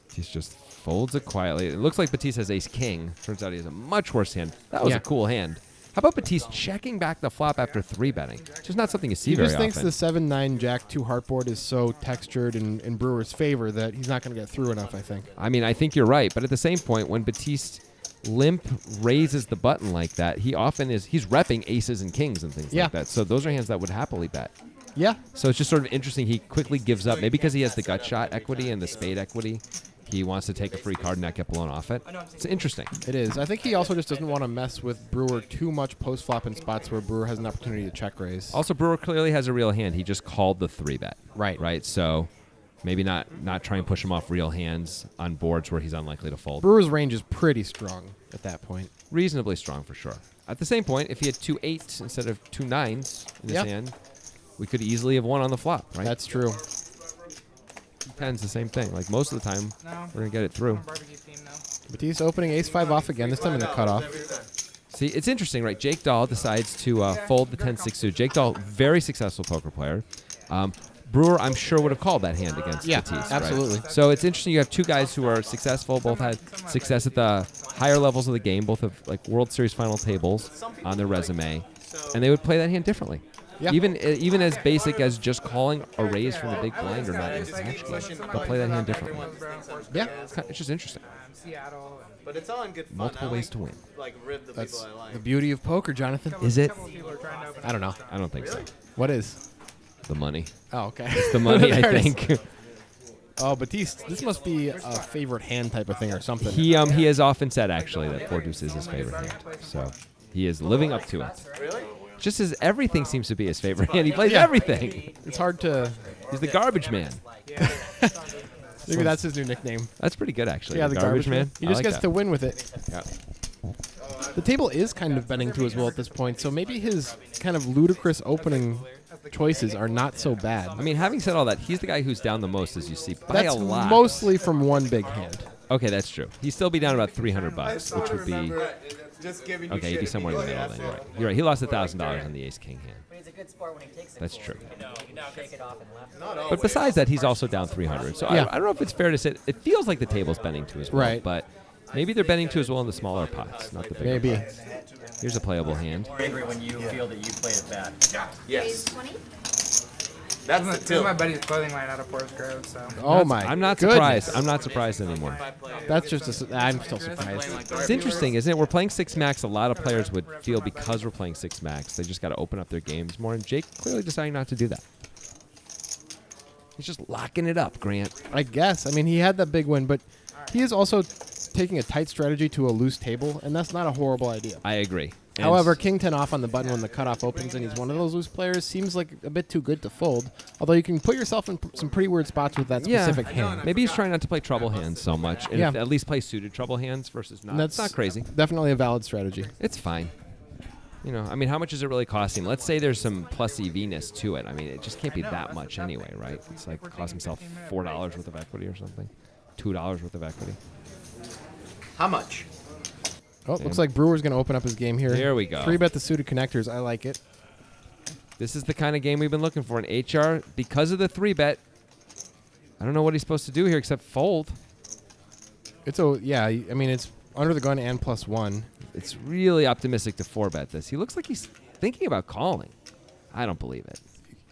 Speaker 1: Batiste just folds it quietly. It looks like Batiste has ace-king. Turns out he has a much worse hand. That was
Speaker 2: Yeah.
Speaker 1: a cool hand. How about Batiste checking back the flop after 3-betting? Just not something you see
Speaker 2: He
Speaker 1: very
Speaker 2: just thinks
Speaker 1: often.
Speaker 2: the 7-9 Jack 2 heart board is so textured in Brewer's favor that he's not going to get through enough, I think.
Speaker 1: I mean, I think you're right, but at the same point, when Batiste limp raises the button like that, he's repping aces and kings and things
Speaker 2: Yeah.
Speaker 1: like that. So those are hands that would happily bet.
Speaker 2: Yeah.
Speaker 1: So it's just sort of interesting. He quickly gives up, maybe because he has the gut shot equity and the spade equity. He wants to take a free card and not get blown off it. It's interesting.
Speaker 2: It is. I think he also just doesn't want to mess with Brewer too much post-flop in spots where Brewer has an opportunity to check raise.
Speaker 1: Also, Brewer clearly has a real hand. He just called the 3-bet.
Speaker 2: Right.
Speaker 1: Right. So maybe not try and push him off real hands on boards where he's unlikely to fold.
Speaker 2: Brewer's range is pretty strong at that point.
Speaker 1: Reasonably strong for sure. At the same point, if he had 2 8s instead of 2 9s in his
Speaker 2: Yeah.
Speaker 1: hand, we could easily have won on the flop, right?
Speaker 2: That's true.
Speaker 1: 10's the same thing. Like most of the time,
Speaker 3: No.
Speaker 1: we're going to get it through.
Speaker 3: Barbecue theme now.
Speaker 2: Batiste opening ace-5 off again, this time in the cutoff.
Speaker 1: See, it's interesting, right? Jake Dahl decides to fold the 10-6 suit. Jake Dahl, very successful poker player. Brewer, I'm sure, would have called that hand against
Speaker 2: Yeah,
Speaker 1: Batiste.
Speaker 2: absolutely.
Speaker 1: Right? So it's interesting. You have two guys who are successful, both had success at the higher levels of the game, both have like World Series final tables on their resume, and they would play that hand differently.
Speaker 2: Yeah.
Speaker 1: Even as basic as just calling a raise from the big blind or not in a cash game, they'll play that hand differently.
Speaker 2: Yeah.
Speaker 1: It's just interesting.
Speaker 3: Seattle.
Speaker 4: But it's all in good fun.
Speaker 1: Multiple
Speaker 4: I
Speaker 1: ways
Speaker 4: like,
Speaker 1: to win.
Speaker 4: like rib the
Speaker 2: That's
Speaker 4: people I like.
Speaker 2: the beauty of poker, Jonathan.
Speaker 1: Is it?
Speaker 3: People are trying to open
Speaker 2: I don't know.
Speaker 1: I don't think so.
Speaker 2: What is?
Speaker 1: The money.
Speaker 2: Oh, okay.
Speaker 1: The money, I
Speaker 2: There it is.
Speaker 1: think.
Speaker 2: Oh, Batiste, this must be a favorite hand type of thing or something.
Speaker 1: He has often said actually that four deuce is his favorite hand, so he is living up to it.
Speaker 4: Really?
Speaker 1: Just as everything seems to be his favorite hand, he plays
Speaker 2: Yeah.
Speaker 1: everything.
Speaker 2: It's hard to.
Speaker 1: He's the garbage man.
Speaker 2: Maybe that's his new nickname.
Speaker 1: That's pretty good actually.
Speaker 2: Yeah, the garbage man. He
Speaker 1: I
Speaker 2: just
Speaker 1: like
Speaker 2: gets
Speaker 1: that.
Speaker 2: to win with it.
Speaker 1: Yeah.
Speaker 2: The table is kind of bending to his will at this point, so maybe his kind of ludicrous opening choices are not so bad.
Speaker 1: I mean, having said all that, he's the guy who's down the most, as you see, by
Speaker 2: That's
Speaker 1: a lot.
Speaker 2: mostly from one big hand.
Speaker 1: Okay, that's true. He'd still be down about $300, which would be
Speaker 4: Just giving you
Speaker 1: okay. He'd
Speaker 4: shit
Speaker 1: be
Speaker 4: if
Speaker 1: somewhere in
Speaker 4: you
Speaker 1: the middle.
Speaker 4: ask
Speaker 1: Then you're
Speaker 4: for
Speaker 1: right.
Speaker 4: it.
Speaker 1: You're right. He lost $1,000 on the ace king hand.
Speaker 5: But he's a good sport when he takes it.
Speaker 1: That's true.
Speaker 5: You can shake it off and laugh.
Speaker 4: Not
Speaker 1: But
Speaker 4: always.
Speaker 1: besides that, he's also down 300. So
Speaker 2: Yeah.
Speaker 1: I don't know if it's fair to say it feels like the table's bending to his will,
Speaker 2: Right.
Speaker 1: but maybe they're bending to his will in the smaller pots, not the bigger
Speaker 2: Maybe.
Speaker 1: pots. Here's a playable hand.
Speaker 5: More angry when you feel that you played it bad.
Speaker 4: Yes.
Speaker 6: 20?
Speaker 4: That's the
Speaker 3: This is
Speaker 4: tilt.
Speaker 3: my buddy's clothing line out of Forest Grove, so.
Speaker 2: Oh my!
Speaker 1: I'm not
Speaker 2: goodness.
Speaker 1: surprised. I'm not surprised anymore.
Speaker 2: That's just. I'm still surprised.
Speaker 1: It's interesting, isn't it? We're playing 6 max. A lot of players would feel because we're playing 6 max, they just got to open up their games more. And Jake clearly deciding not to do that. He's just locking it up, Grant.
Speaker 2: I guess. I mean, he had that big win, but he is also taking a tight strategy to a loose table, and that's not a horrible idea.
Speaker 1: I agree. And
Speaker 2: However, King 10 off on the button when the cutoff opens and he's one of those loose players seems like a bit too good to fold. Although you can put yourself in some pretty weird spots with that
Speaker 1: yeah,
Speaker 2: specific hand.
Speaker 1: maybe he's trying not to play trouble hands so much, and
Speaker 2: Yeah.
Speaker 1: at least play suited trouble hands versus not.
Speaker 2: And
Speaker 1: That's not crazy.
Speaker 2: Definitely a valid strategy.
Speaker 1: It's fine. You know, I mean, how much is it really costing? Let's say there's some plus EV-ness to it. I mean, it just can't be that much anyway, right? It's like cost himself $4 worth of equity or something, $2 worth of equity.
Speaker 4: How much?
Speaker 2: Oh, looks like Brewer's going to open up his game here.
Speaker 1: Here we go.
Speaker 2: 3-bet the suited connectors. I like it.
Speaker 1: This is the kind of game we've been looking for. An HR, because of the 3-bet, I don't know what he's supposed to do here except fold.
Speaker 2: It's I mean, it's under the gun and +1.
Speaker 1: It's really optimistic to 4-bet this. He looks like he's thinking about calling. I don't believe it.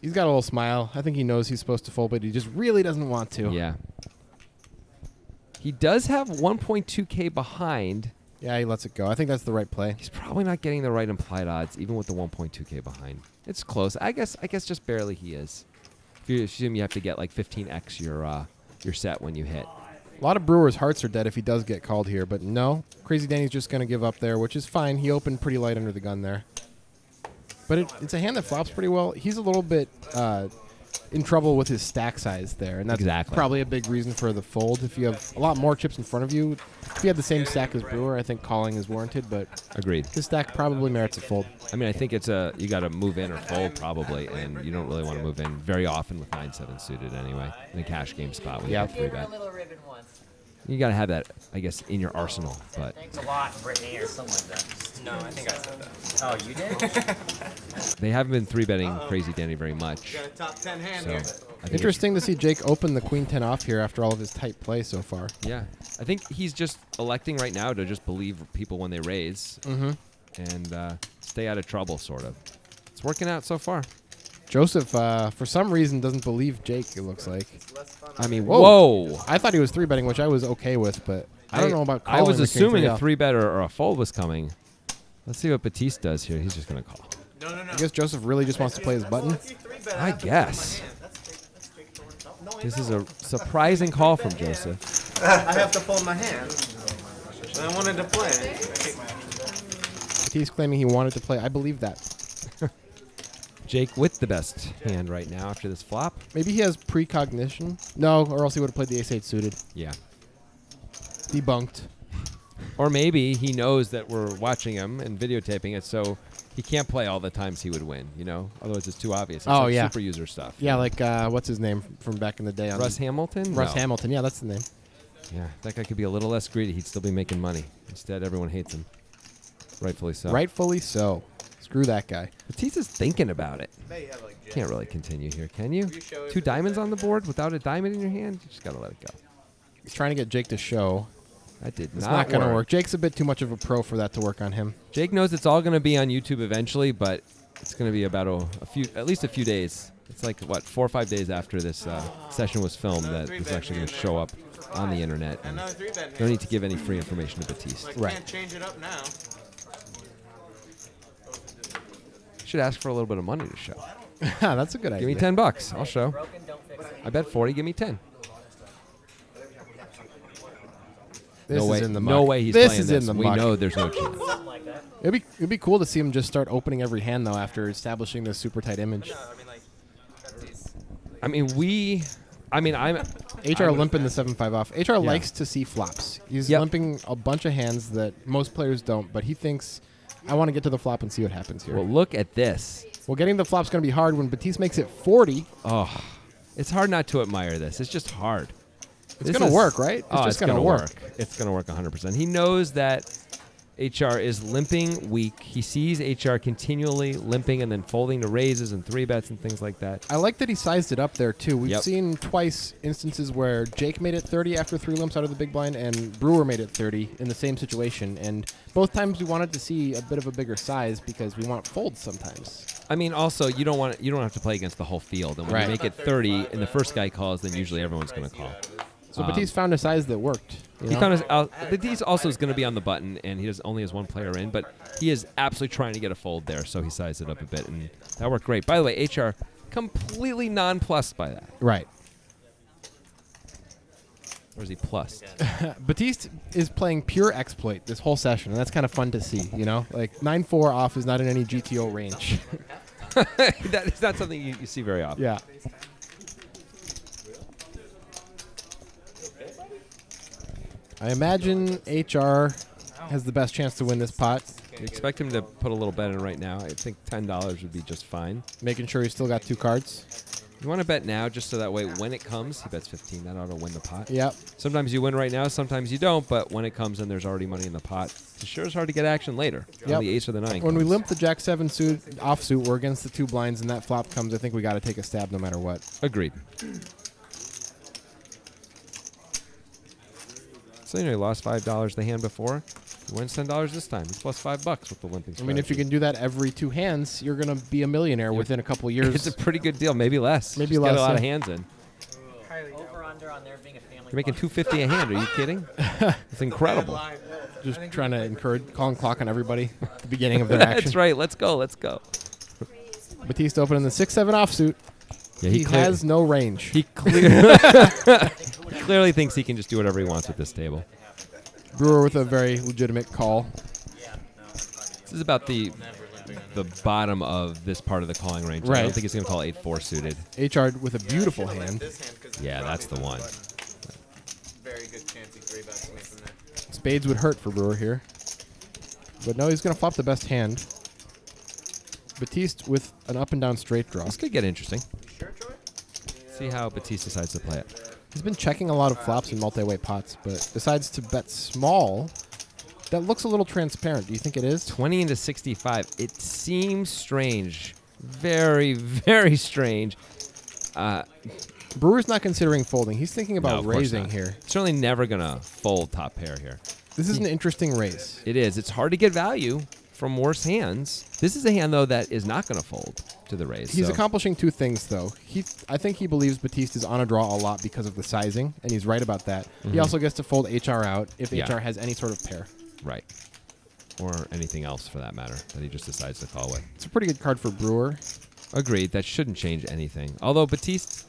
Speaker 2: He's got a little smile. I think he knows he's supposed to fold, but he just really doesn't want to.
Speaker 1: Yeah. He does have 1.2K behind.
Speaker 2: Yeah, he lets it go. I think that's the right play.
Speaker 1: He's probably not getting the right implied odds, even with the 1.2K behind. It's close. I guess just barely he is. If you assume you have to get like 15x your set when you hit.
Speaker 2: A lot of Brewers' hearts are dead if he does get called here, but no. Crazy Danny's just going to give up there, which is fine. He opened pretty light under the gun there. But it's a hand that flops pretty well. He's a little bit in trouble with his stack size there, and that's
Speaker 1: Exactly.
Speaker 2: probably a big reason for the fold. If you have a lot more chips in front of you, if you had the same stack as Brewer, I think calling is warranted, but
Speaker 1: Agreed.
Speaker 2: his stack probably merits a fold.
Speaker 1: I mean, I think it's you got to move in or fold probably, and you don't really want to move in very often with 9-7 suited anyway in a cash game spot when
Speaker 2: Yeah.
Speaker 1: you have 3-bet.
Speaker 5: little ribbon once.
Speaker 1: You got to have that, I guess, in your arsenal. But
Speaker 5: Thanks a lot, Brittany, or something like that.
Speaker 3: No, I think I said that.
Speaker 5: Oh, you did?
Speaker 1: they haven't been 3-betting Crazy Danny very much.
Speaker 4: Got a top 10 hand
Speaker 1: So
Speaker 4: here.
Speaker 1: I think
Speaker 2: Interesting to see Jake open the Queen 10 off here after all of his tight play so far.
Speaker 1: Yeah, I think he's just electing right now to just believe people when they raise and stay out of trouble, sort of. It's working out so far.
Speaker 2: Joseph, for some reason, doesn't believe Jake, it looks like.
Speaker 1: I mean,
Speaker 2: Whoa.
Speaker 1: whoa!
Speaker 2: I thought he was 3-betting, which I was okay with, but I don't know about calling.
Speaker 1: I was
Speaker 2: the King
Speaker 1: assuming
Speaker 2: 3
Speaker 1: a
Speaker 2: off.
Speaker 1: 3-bet or a fold was coming. Let's see what Batiste does here. He's just gonna call.
Speaker 4: No.
Speaker 2: I guess Joseph really just wants to play his button.
Speaker 1: I guess. This is a surprising call from Joseph.
Speaker 4: I have to fold my hand. But I wanted to play.
Speaker 2: He's claiming he wanted to play. I believe that.
Speaker 1: Jake with the best hand right now after this flop.
Speaker 2: Maybe he has precognition. No, or else he would have played the ace-8 suited.
Speaker 1: Yeah.
Speaker 2: Debunked.
Speaker 1: Or maybe he knows that we're watching him and videotaping it, so he can't play all the times he would win, you know? Otherwise, it's too obvious. It's
Speaker 2: Oh,
Speaker 1: like
Speaker 2: yeah.
Speaker 1: super user stuff.
Speaker 2: Yeah, like, what's his name from back in the day?
Speaker 1: Russ Hamilton?
Speaker 2: Russ
Speaker 1: No.
Speaker 2: Hamilton. Yeah, that's the name.
Speaker 1: Yeah, that guy could be a little less greedy. He'd still be making money. Instead, everyone hates him. Rightfully so.
Speaker 2: Rightfully so. Screw that guy.
Speaker 1: Batista's thinking about it. Can't really continue here, can you? 2 diamonds on the board without a diamond in your hand? You just got to let it go.
Speaker 2: He's trying to get Jake to show.
Speaker 1: That did
Speaker 2: It's
Speaker 1: not
Speaker 2: not going to
Speaker 1: work.
Speaker 2: work. Jake's a bit too much of a pro for that to work on him.
Speaker 1: Jake knows it's all going to be on YouTube eventually, but it's going to be about at least a few days. It's like, what, 4 or 5 days after this session was filmed that it's actually going to show up on the internet. And
Speaker 4: Another 3-bet
Speaker 1: no need to give any free information to Batiste.
Speaker 4: Like,
Speaker 2: Right.
Speaker 4: can't change it up now.
Speaker 1: Should ask for a little bit of money to show.
Speaker 2: That's a good
Speaker 1: Give
Speaker 2: idea.
Speaker 1: me $10. I'll show.
Speaker 5: Broken, don't fix it.
Speaker 1: I bet 40. Give me 10.
Speaker 2: This
Speaker 1: no way.
Speaker 2: is in the
Speaker 1: No
Speaker 2: muck.
Speaker 1: way he's
Speaker 2: this
Speaker 1: playing
Speaker 2: is
Speaker 1: this.
Speaker 2: in the
Speaker 1: We
Speaker 2: muck.
Speaker 1: know there's no chance.
Speaker 5: Something like that.
Speaker 2: It'd be cool to see him just start opening every hand though after establishing this super tight image.
Speaker 3: No, I mean, like, Baptiste.
Speaker 1: I'm
Speaker 2: HR limping the 7-5 off. HR
Speaker 1: Yeah.
Speaker 2: likes to see flops. He's
Speaker 1: Yep.
Speaker 2: limping a bunch of hands that most players don't, but he thinks, I want to get to the flop and see what happens here.
Speaker 1: Well, look at this.
Speaker 2: Well, getting the flop's going to be hard when Batiste makes it 40.
Speaker 1: Oh, it's hard not to admire this. It's just hard.
Speaker 2: It's going to work, right? It's just going to work.
Speaker 1: It's going to work 100%. He knows that HR is limping weak. He sees HR continually limping and then folding to raises and 3-bets and things like that.
Speaker 2: I like that he sized it up there, too. We've
Speaker 1: Yep.
Speaker 2: seen twice instances where Jake made it 30 after 3 limps out of the big blind and Brewer made it 30 in the same situation. And both times we wanted to see a bit of a bigger size because we want folds sometimes.
Speaker 1: I mean, also you don't have to play against the whole field. And when
Speaker 2: Right.
Speaker 1: you make it 30 and the first guy calls, then usually everyone's going to call.
Speaker 2: So Batiste found a size that worked. You
Speaker 1: He
Speaker 2: know?
Speaker 1: found his. Batiste also is going to be on the button, and he only has 1 player in, but he is absolutely trying to get a fold there, so he sized it up a bit, and that worked great. By the way, HR completely nonplussed by that.
Speaker 2: Right.
Speaker 1: Or is he plussed?
Speaker 2: Batiste is playing pure exploit this whole session, and that's kind of fun to see, you know? Like, 9-4 off is not in any GTO range.
Speaker 1: That is not something you see very often.
Speaker 2: Yeah. I imagine HR has the best chance to win this pot,
Speaker 1: We expect him to put a little bet in right now. I think $10 would be just fine.
Speaker 2: making sure he's still got 2 cards.
Speaker 1: You want to bet now just so that way when it comes, he bets 15. That ought to win the pot.
Speaker 2: Yep.
Speaker 1: Sometimes you win right now, sometimes you don't, but when it comes in, there's already money in the pot. It sure is hard to get action later.
Speaker 2: Yep.
Speaker 1: When the ace or the 9
Speaker 2: When we
Speaker 1: comes.
Speaker 2: limp the Jack 7 suit offsuit, we're against the 2 blinds, and that flop comes. I think we got to take a stab no matter what.
Speaker 1: Agreed. So, you lost $5 the hand before. He wins $10 this time. He's plus $5 with the limping
Speaker 2: I mean, if you
Speaker 1: strategy.
Speaker 2: can do that every 2 hands, you're going to be a millionaire within a couple of years.
Speaker 1: It's a pretty good deal. Maybe less.
Speaker 2: Maybe
Speaker 1: Just
Speaker 2: less,
Speaker 1: Get a lot
Speaker 2: yeah.
Speaker 1: of hands in.
Speaker 3: Highly doubt.
Speaker 5: Over under on there being a family.
Speaker 1: You're making
Speaker 5: fun.
Speaker 1: $250 a hand. Are you kidding? It's incredible.
Speaker 3: Line.
Speaker 2: Just trying to encourage, calling clock on everybody at the beginning of their action.
Speaker 1: That's right. Let's go. Let's go.
Speaker 2: Batiste opening the 6-7 offsuit.
Speaker 1: Yeah,
Speaker 2: He
Speaker 1: clear-
Speaker 2: has no range.
Speaker 1: He clearly thinks he can just do whatever he wants with this table.
Speaker 2: Brewer with a very legitimate call.
Speaker 1: This is about the bottom of this part of the calling range. I
Speaker 2: Right.
Speaker 1: don't think he's going to call 8-4 suited.
Speaker 2: HR with a beautiful hand.
Speaker 4: This hand, 'cause
Speaker 1: Yeah,
Speaker 4: he
Speaker 1: that's the one.
Speaker 4: Very good chance he 3-bets me from there.
Speaker 2: Spades would hurt for Brewer here. But no, he's going to flop the best hand. Batiste with an up and down straight draw.
Speaker 1: This could get interesting.
Speaker 4: Sure, Troy?
Speaker 1: See how Batiste decides to play it.
Speaker 2: He's been checking a lot of flops in multi-way pots, but decides to bet small. That looks a little transparent. Do you think it is?
Speaker 1: 20 into 65. It seems strange. Very, very strange.
Speaker 2: Brewer's not considering folding. He's thinking
Speaker 1: No,
Speaker 2: about
Speaker 1: of course
Speaker 2: raising
Speaker 1: not.
Speaker 2: here.
Speaker 1: Certainly never going to fold top pair here.
Speaker 2: This is an interesting raise.
Speaker 1: It is. It's hard to get value from worse hands. This is a hand, though, that is not going to fold to the raise.
Speaker 2: He's
Speaker 1: so-
Speaker 2: accomplishing 2 things, though. I think he believes Batiste is on a draw a lot because of the sizing, and he's right about that. He also gets to fold HR out if
Speaker 1: Yeah.
Speaker 2: HR has any sort of pair.
Speaker 1: Right. Or anything else, for that matter, that he just decides to call with.
Speaker 2: It's a pretty good card for Brewer.
Speaker 1: Agreed. That shouldn't change anything. Although Batiste's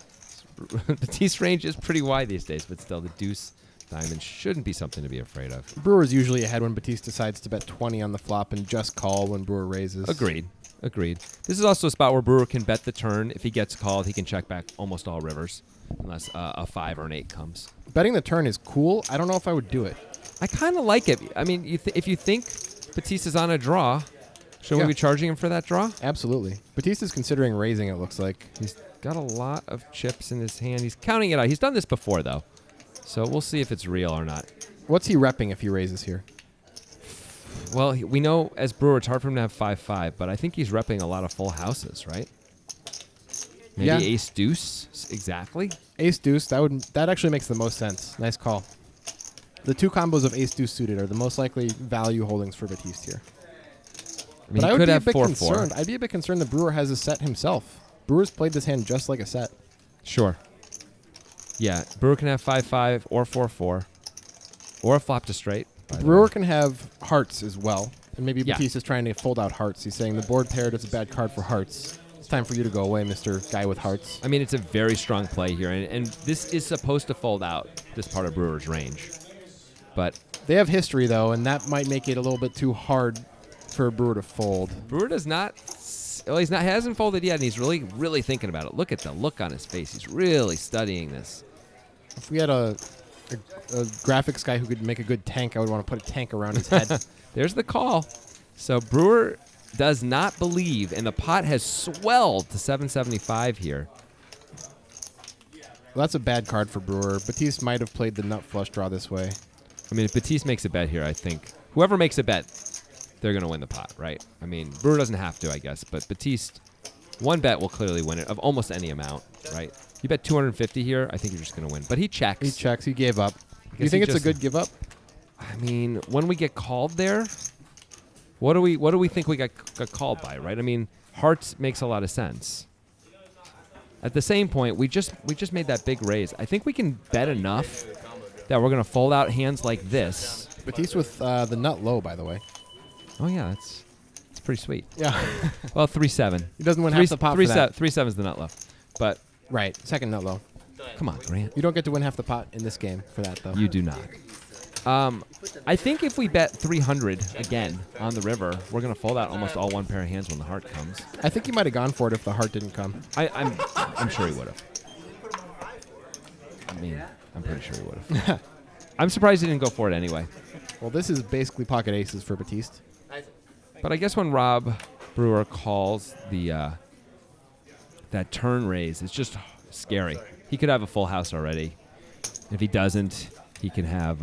Speaker 1: range is pretty wide these days, but still, the deuce diamond shouldn't be something to be afraid of.
Speaker 2: Brewer's usually ahead when Batiste decides to bet 20 on the flop and just call when Brewer raises.
Speaker 1: Agreed. This is also a spot where Brewer can bet the turn. If he gets called, he can check back almost all rivers, unless a 5 or an 8 comes.
Speaker 2: Betting the turn is cool. I don't know if I would do it.
Speaker 1: I kind of like it. I mean, if you think Batiste is on a draw, should we
Speaker 2: Yeah.
Speaker 1: be charging him for that draw?
Speaker 2: Absolutely. Batiste is considering raising, it looks like.
Speaker 1: He's got a lot of chips in his hand. He's counting it out. He's done this before, though. So we'll see if it's real or not.
Speaker 2: What's he repping if he raises here?
Speaker 1: Well, we know as Brewer, it's hard for him to have 5-5, but I think he's repping a lot of full houses, right? Maybe
Speaker 2: Yeah.
Speaker 1: ace deuce, exactly.
Speaker 2: Ace deuce, that actually makes the most sense. Nice call. The 2 combos of ace deuce suited are the most likely value holdings for Batiste here.
Speaker 1: I mean,
Speaker 2: But I
Speaker 1: he
Speaker 2: would
Speaker 1: could
Speaker 2: be a
Speaker 1: have
Speaker 2: bit
Speaker 1: 4-4.
Speaker 2: concerned. I'd be a bit concerned that Brewer has a set himself. Brewer's played this hand just like a set.
Speaker 1: Sure. Yeah, Brewer can have 5-5 or 4-4, or a flop to straight. by the
Speaker 2: Brewer
Speaker 1: way.
Speaker 2: can have hearts as well. And maybe
Speaker 1: Yeah.
Speaker 2: Batiste is trying to fold out hearts. He's saying the board paired is a bad card for hearts. It's time for you to go away, Mr. Guy with hearts.
Speaker 1: I mean, it's a very strong play here, and this is supposed to fold out this part of Brewer's range. But
Speaker 2: They have history, though, and that might make it a little bit too hard for Brewer to fold.
Speaker 1: Brewer does not. Well, he hasn't folded yet, and he's really, really thinking about it. Look at the look on his face. He's really studying this.
Speaker 2: If we had a graphics guy who could make a good tank, I would want to put a tank around his head.
Speaker 1: There's the call. So Brewer does not believe, and the pot has swelled to 775 here.
Speaker 2: Well, that's a bad card for Brewer. Batiste might have played the nut flush draw this way.
Speaker 1: I mean, if Batiste makes a bet here, I think whoever makes a bet, they're going to win the pot, right? I mean, Brewer doesn't have to, I guess, but Batiste, one bet will clearly win it of almost any amount, right? You bet 250 here, I think you're just going to win. But he checks.
Speaker 2: He checks. He gave up. Do you
Speaker 1: guess
Speaker 2: think
Speaker 1: he
Speaker 2: it's a
Speaker 1: just-
Speaker 2: good give up?
Speaker 1: I mean, when we get called there, what do we think we got called by, right? I mean, hearts makes a lot of sense. At the same point, we just made that big raise. I think we can bet enough that we're gonna fold out hands like this.
Speaker 2: Batiste with the nut low, by the way.
Speaker 1: Oh yeah, it's pretty sweet.
Speaker 2: Yeah.
Speaker 1: Well, 3-7.
Speaker 2: He doesn't win half the pot for that.
Speaker 1: 3-7's the nut low. But
Speaker 2: Right. Second nut low.
Speaker 1: come on, Grant.
Speaker 2: You don't get to win half the pot in this game for that, though.
Speaker 1: You do not. I think if we bet 300 again on the river, we're gonna fold out almost all one pair of hands when the heart comes.
Speaker 2: I think he might have gone for it if the heart didn't come.
Speaker 1: I'm sure he would have. I mean, I'm pretty sure he would have. I'm surprised he didn't go for it anyway.
Speaker 2: Well, this is basically pocket aces for Batiste.
Speaker 1: But I guess when Rob Brewer calls that that turn raise. It's just scary. He could have a full house already. If he doesn't, he can have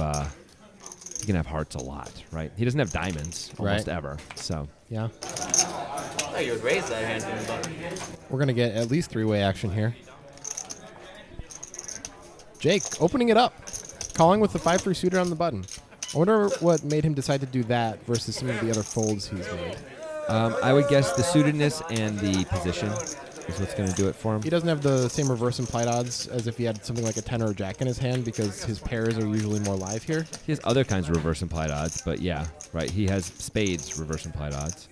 Speaker 1: hearts a lot, right? He doesn't have diamonds almost
Speaker 2: Right.
Speaker 1: ever. So
Speaker 2: Yeah.
Speaker 4: I thought you would raise that hand from the button.
Speaker 2: We're going to get at least three-way action here. Jake opening it up. Calling with the 5-3 suited on the button. I wonder what made him decide to do that versus some of the other folds he's made.
Speaker 1: I would guess the suitedness and the position is what's going to do it for him.
Speaker 2: He doesn't have the same reverse implied odds as if he had something like a 10 or a jack in his hand because his pairs are usually more live here.
Speaker 1: He has other kinds of reverse implied odds, but yeah, right. He has spades reverse implied odds.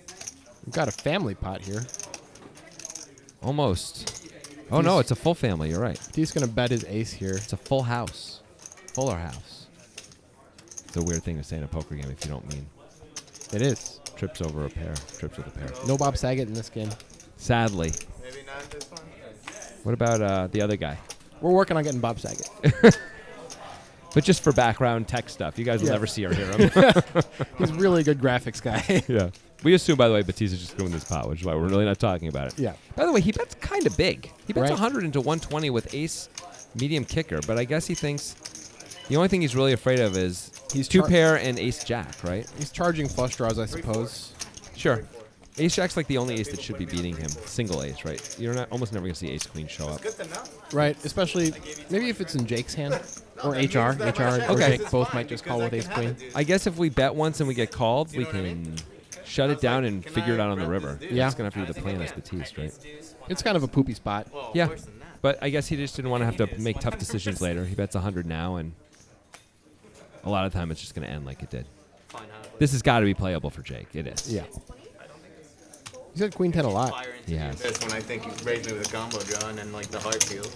Speaker 2: We've got a family pot here.
Speaker 1: Almost. Oh, no, it's a full family. You're right.
Speaker 2: He's going to bet his ace here.
Speaker 1: It's a full house. Fuller house. It's a weird thing to say in a poker game if you don't mean
Speaker 2: It is.
Speaker 1: trips over a pair, trips with a pair.
Speaker 2: No Bob Saget in this game.
Speaker 1: Sadly.
Speaker 4: Maybe not this one.
Speaker 1: What about the other guy?
Speaker 2: We're working on getting Bob Saget.
Speaker 1: But just for background tech stuff. You guys will
Speaker 2: Yeah.
Speaker 1: never see or hear him.
Speaker 2: He's a really good graphics guy.
Speaker 1: Yeah. We assume, by the way, Batista's just doing this pot, which is why we're really not talking about it.
Speaker 2: Yeah.
Speaker 1: By the way, he bets kind of big. He bets
Speaker 2: Right.
Speaker 1: 100 into 120 with ace medium kicker, but I guess he thinks the only thing he's really afraid of is
Speaker 2: He's
Speaker 1: two
Speaker 2: char-
Speaker 1: pair and ace jack, right?
Speaker 2: He's charging flush draws, I suppose.
Speaker 1: Sure. Ace jack's like the only ace that should be beating him. Single ace, right? You're not almost never going to see ace queen show up.
Speaker 4: Good to know.
Speaker 2: Right, especially maybe if it's in Jake's hand or HR. HR or
Speaker 1: Okay.
Speaker 2: Jake both might just call with ace queen.
Speaker 1: I guess if we bet once and we get called, we can shut it down and figure it out on the river.
Speaker 2: Yeah.
Speaker 1: It's going to have to be the plan as Batiste, right?
Speaker 2: It's kind of a poopy spot.
Speaker 4: Well,
Speaker 1: Yeah.
Speaker 4: worse than that.
Speaker 1: But I guess he just didn't want to have to make tough decisions later. He bets 100 now, and a lot of time it's just going to end like it did.
Speaker 4: Fine, how to
Speaker 1: This has got to be playable for Jake. It is.
Speaker 2: Yeah. He's had queen 10 a lot.
Speaker 4: fire into
Speaker 1: He
Speaker 4: your
Speaker 1: has.
Speaker 4: this when I think you raised me with a combo draw and then like the heart field.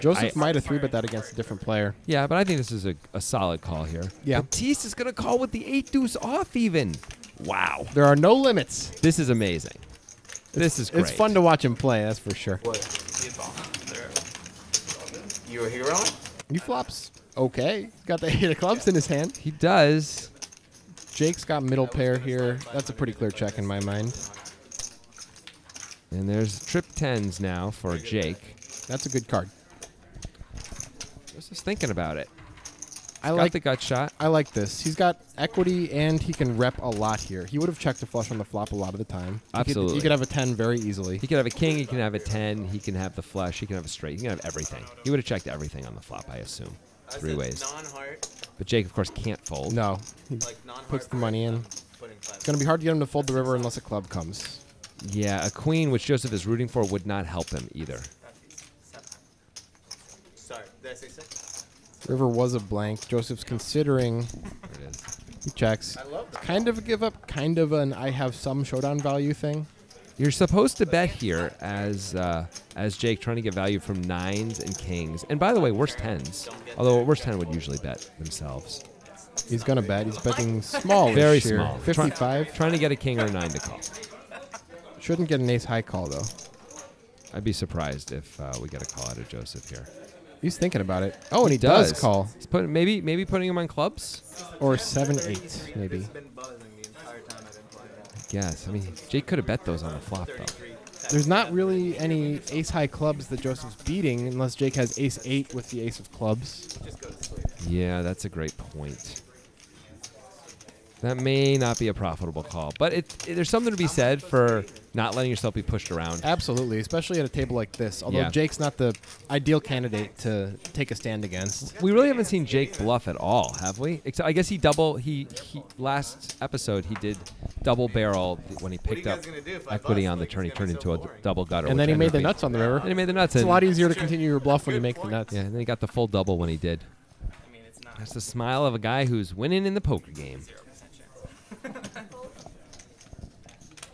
Speaker 2: Joseph
Speaker 1: I-
Speaker 2: might have 3-bet that against a different player.
Speaker 1: Yeah, but I think this is a solid call here.
Speaker 2: Yeah.
Speaker 1: Batiste is going to call with the 8 deuce off even. Wow.
Speaker 2: There are no limits.
Speaker 1: This is amazing. This is great.
Speaker 2: It's fun to watch him play, that's for sure.
Speaker 4: What? You a hero?
Speaker 2: He flops okay. Got the 8 of clubs in his hand.
Speaker 1: He does.
Speaker 2: Jake's got middle pair here. That's a pretty clear check in my mind.
Speaker 1: And there's trip 10s now for Jake.
Speaker 2: That's a good card.
Speaker 1: Just thinking about it.
Speaker 2: I
Speaker 1: Got
Speaker 2: like
Speaker 1: the gut shot.
Speaker 2: I like this. He's got equity and he can rep a lot here. He would have checked a flush on the flop a lot of the time.
Speaker 1: Absolutely.
Speaker 2: He could have a 10 very easily.
Speaker 1: He can have a king, he can have a 10, he can have the flush, he can have a straight, he can have everything. He would have checked everything on the flop, I assume. Three ways.
Speaker 4: Non-heart,
Speaker 1: But Jake, of course, can't fold.
Speaker 2: No. He
Speaker 4: like non-heart.
Speaker 2: puts the money in.
Speaker 4: Putting five.
Speaker 2: It's going to be hard to get him to fold the river unless a club comes.
Speaker 1: Yeah, a queen, which Joseph is rooting for, would not help him either.
Speaker 4: Sorry, did I say six?
Speaker 2: River was a blank. Joseph's considering.
Speaker 1: There it is.
Speaker 2: He checks.
Speaker 4: I love that.
Speaker 2: Kind of a give up, kind of an I have some showdown value thing.
Speaker 1: You're supposed to bet here as Jake, trying to get value from 9s and kings. And by the way, worst 10s. Although a worst 10 would usually bet themselves.
Speaker 2: He's going to bet. He's betting small.
Speaker 1: Very
Speaker 2: here.
Speaker 1: small.
Speaker 2: 55.
Speaker 1: Trying to get a king or a 9 to call.
Speaker 2: Shouldn't get an ace high call, though.
Speaker 1: I'd be surprised if we get a call out of Joseph here.
Speaker 2: He's thinking about it. Oh, and he does call.
Speaker 1: He's maybe putting him on clubs.
Speaker 2: Or 7-8, maybe.
Speaker 4: It's been buzzing the entire time I've been playing that.
Speaker 1: Yes. I mean, Jake could have bet those on the flop, though.
Speaker 4: 33.
Speaker 2: There's not really any ace high clubs that Joseph's beating unless Jake has ace 8 with the ace of clubs.
Speaker 4: Just go to sleep.
Speaker 1: Yeah, that's a great point. That may not be a profitable call, but there's something to be said for not letting yourself be pushed around.
Speaker 2: Absolutely, especially at a table like this. Although
Speaker 1: Yeah.
Speaker 2: Jake's not the ideal candidate to take a stand against.
Speaker 1: We really haven't seen Jake bluff at all, have we? Except I guess he last episode he did double barrel when he
Speaker 4: What are you
Speaker 1: picked
Speaker 4: guys
Speaker 1: up
Speaker 4: gonna do if I
Speaker 1: equity
Speaker 4: bust?
Speaker 1: on the
Speaker 4: Like,
Speaker 1: turn. He
Speaker 4: it's
Speaker 1: turned
Speaker 4: gonna
Speaker 1: into
Speaker 4: be
Speaker 1: a
Speaker 4: so boring.
Speaker 1: double gutter.
Speaker 2: And
Speaker 1: which
Speaker 2: then he
Speaker 1: ended
Speaker 2: made
Speaker 1: up
Speaker 2: the
Speaker 1: being-
Speaker 2: nuts on the river.
Speaker 1: And he made the nuts.
Speaker 2: It's a
Speaker 1: and-
Speaker 2: lot easier to continue your bluff when you make the nuts.
Speaker 1: Yeah, and then he got the full double when he did.
Speaker 3: I mean, it's not.
Speaker 1: That's the smile of a guy who's winning in the poker game.
Speaker 3: 0% chance.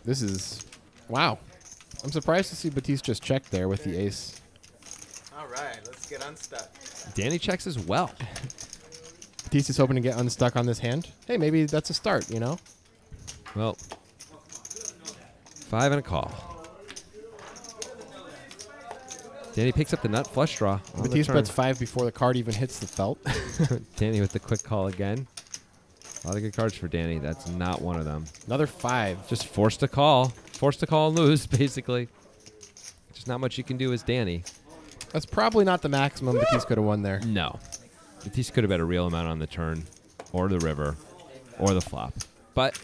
Speaker 2: This is, wow. I'm surprised to see Batiste just check there with the ace.
Speaker 4: All right, let's get unstuck.
Speaker 1: Danny checks as well.
Speaker 2: Batiste is hoping to get unstuck on this hand. Hey, maybe that's a start, you know?
Speaker 1: Well, 5 and a call. Danny picks up the nut flush draw. on the
Speaker 2: Batiste
Speaker 1: turn.
Speaker 2: bets 5 before the card even hits the felt.
Speaker 1: Danny with the quick call again. A lot of good cards for Danny. That's not one of them.
Speaker 2: Another 5.
Speaker 1: Just forced a call. forced to call and lose, basically. Just not much you can do as Danny.
Speaker 2: That's probably not the maximum Batiste could have won there.
Speaker 1: No. Batiste could have bet a real amount on the turn, or the river, or the flop. But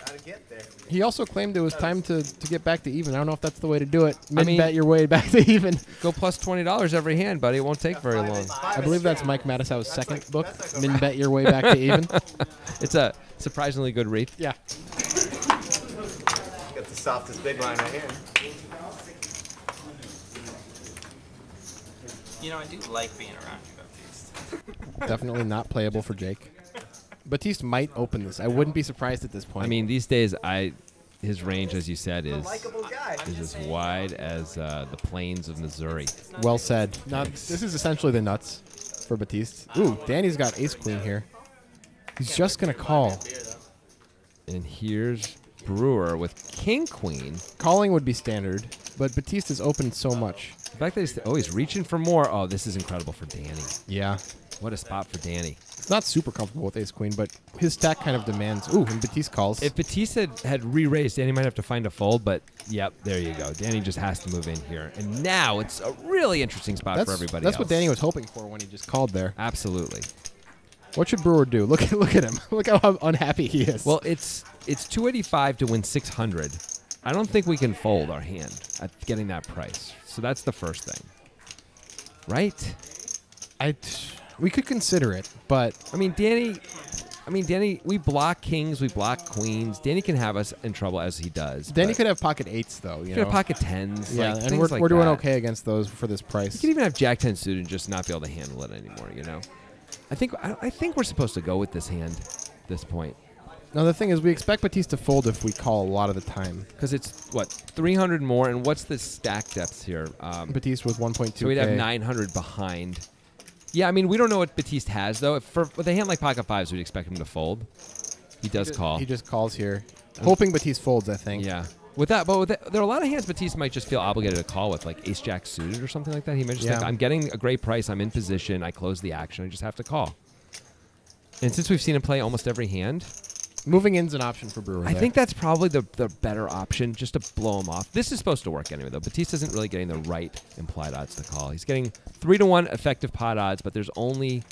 Speaker 2: He also claimed it was time to get back to even. I don't know if that's the way to do it.
Speaker 1: I mean-
Speaker 2: Bet your way back to even.
Speaker 1: go plus $20 every hand, buddy. It won't take very long.
Speaker 2: I believe that's Mike Matisow's second book, Min Bet Your Way Back to Even.
Speaker 1: It's a surprisingly good read.
Speaker 2: Yeah.
Speaker 4: Got the softest big line right here.
Speaker 3: You know, I do like being around you, Baptiste.
Speaker 2: Definitely not playable for Jake. Batiste might open this. I wouldn't be surprised at this point.
Speaker 1: I mean, these days, his range, as you said, is
Speaker 4: Likeable guy.
Speaker 1: as wide as the plains of Missouri.
Speaker 2: well said. Now, this is essentially the nuts for Batiste. Ooh, Danny's got ace-queen here. He's just going to call.
Speaker 1: And here's Brewer with king-queen.
Speaker 2: Calling would be standard, but Batiste has opened so much.
Speaker 1: The fact that he's reaching for more. Oh, this is incredible for Danny.
Speaker 2: Yeah.
Speaker 1: What a spot for Danny.
Speaker 2: It's not super comfortable with ace-queen, but his stack kind of demands. Ooh, and Batiste calls.
Speaker 1: If Batiste had re-raised, Danny might have to find a fold, but yep, there you go. Danny just has to move in here. And now it's a really interesting spot for everybody
Speaker 2: That's
Speaker 1: else.
Speaker 2: what Danny was hoping for when he just called there.
Speaker 1: Absolutely.
Speaker 2: What should Brewer do? Look at him. Look how unhappy he is.
Speaker 1: Well, it's 285 to win 600. I don't think we can fold our hand at getting that price. So that's the first thing. Right?
Speaker 2: we could consider it, but
Speaker 1: I mean, Danny, we block kings, we block queens. Danny can have us in trouble as he does.
Speaker 2: Danny
Speaker 1: but
Speaker 2: could have pocket eights though. You
Speaker 1: could
Speaker 2: know,
Speaker 1: have pocket tens.
Speaker 2: yeah,
Speaker 1: like,
Speaker 2: and
Speaker 1: things
Speaker 2: we're
Speaker 1: like
Speaker 2: doing
Speaker 1: that.
Speaker 2: okay against those for this price.
Speaker 1: You could even have Jack 10 suited and just not be able to handle it anymore. You know, I think we're supposed to go with this hand, at this point,
Speaker 2: Now the thing is, we expect Batiste to fold if we call a lot of the time.
Speaker 1: because it's what 300 more, and what's the stack depth here?
Speaker 2: Batiste with 1.2.
Speaker 1: So we'd have 900 behind. Yeah, I mean, we don't know what Batiste has, though. With a hand like pocket fives, we'd expect him to fold. He does call.
Speaker 2: He just calls here, hoping Batiste folds. I think.
Speaker 1: Yeah. There are a lot of hands Batiste might just feel obligated to call with, like ace-jack suited or something like that. He might just
Speaker 2: Yeah.
Speaker 1: think, I'm getting a great price. I'm in position. I close the action. I just have to call. And since we've seen him play almost every hand,
Speaker 2: Moving in's an option for Brewer.
Speaker 1: I
Speaker 2: there.
Speaker 1: think that's probably the better option, just to blow him off. This is supposed to work anyway, though. Batiste isn't really getting the right implied odds to call. He's getting 3-1 effective pot odds, but there's only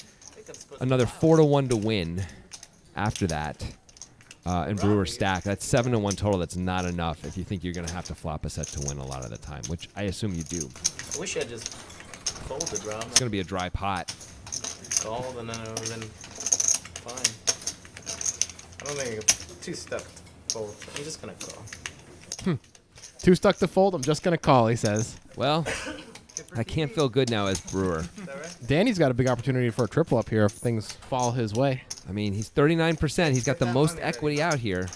Speaker 1: another 4-1 to win after that. In Brewer's stack, that's 7-1 total. That's not enough if you think you're going to have to flop a set to win a lot of the time, which I assume you do.
Speaker 3: I wish I just folded, bro.
Speaker 1: It's going to be a dry pot.
Speaker 3: Called and then it would have been fine.
Speaker 4: I don't think it's too stuck to fold.
Speaker 3: I'm just gonna call.
Speaker 2: Too stuck to fold. I'm just gonna call. He says.
Speaker 1: Well, I can't feel good now as Brewer.
Speaker 4: Is that right?
Speaker 2: Danny's got a big opportunity for a triple up here if things fall his way.
Speaker 1: I mean, he's 39%. He's got the most equity out here.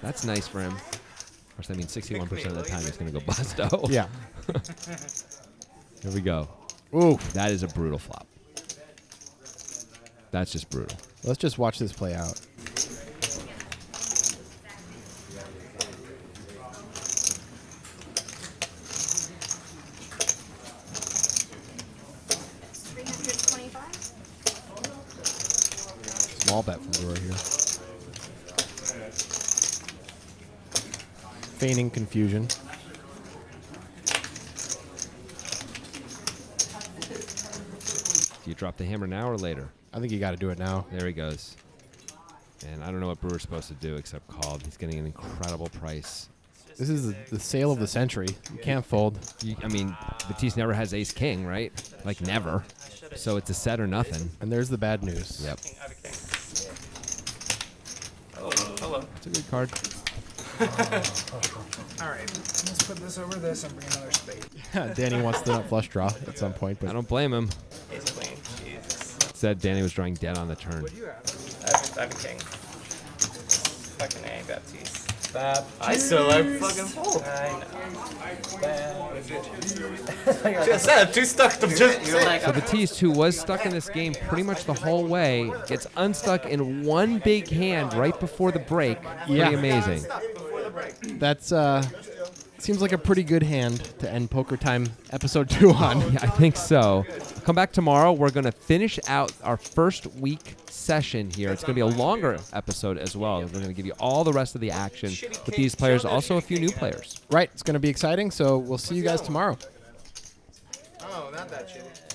Speaker 1: That's nice for him. Of course, that means 61% of the time he's going to go busto.
Speaker 2: Yeah.
Speaker 1: Here we go.
Speaker 2: Ooh.
Speaker 1: That is a brutal flop. That's just brutal.
Speaker 2: Let's just watch this play out. Small bet from Brewer here. Feigning confusion.
Speaker 1: Do you drop the hammer now or later?
Speaker 2: I think you got to do it now.
Speaker 1: There he goes. And I don't know what Brewer's supposed to do except call. He's getting an incredible price.
Speaker 2: This is the sale of the century. You can't fold.
Speaker 1: I mean, Batiste never has ace-king, right? Like, never. So it's a set or nothing.
Speaker 2: And there's the bad news.
Speaker 1: Yep.
Speaker 3: Out of king. Hello.
Speaker 1: It's a good card.
Speaker 6: All right, let's put this over this and bring another spade.
Speaker 2: Danny wants the nut flush draw at some point,
Speaker 1: I
Speaker 2: but
Speaker 1: don't blame him.
Speaker 3: Ace queen. Jesus.
Speaker 1: Said Danny was drawing dead on the turn.
Speaker 6: What do you have?
Speaker 3: I have a king. Fucking A, Baptiste. I still like fucking fold. I know.
Speaker 4: Just said too stuck to just.
Speaker 3: You're like,
Speaker 1: So Batiste, who was stuck in this game pretty much the whole way, gets unstuck in one big hand right before the break. Pretty
Speaker 2: Yeah.
Speaker 1: amazing.
Speaker 4: Before the break.
Speaker 2: that's seems like a pretty good hand to end Poker Time episode 2 on.
Speaker 1: Yeah, I think so. Come back tomorrow. We're going to finish out our first week session here. It's going to be a longer episode as well. We're going to give you all the rest of the action with these players, also a few new players.
Speaker 2: Right, it's going to be exciting, so we'll see you guys tomorrow.
Speaker 4: Oh, not that shitty.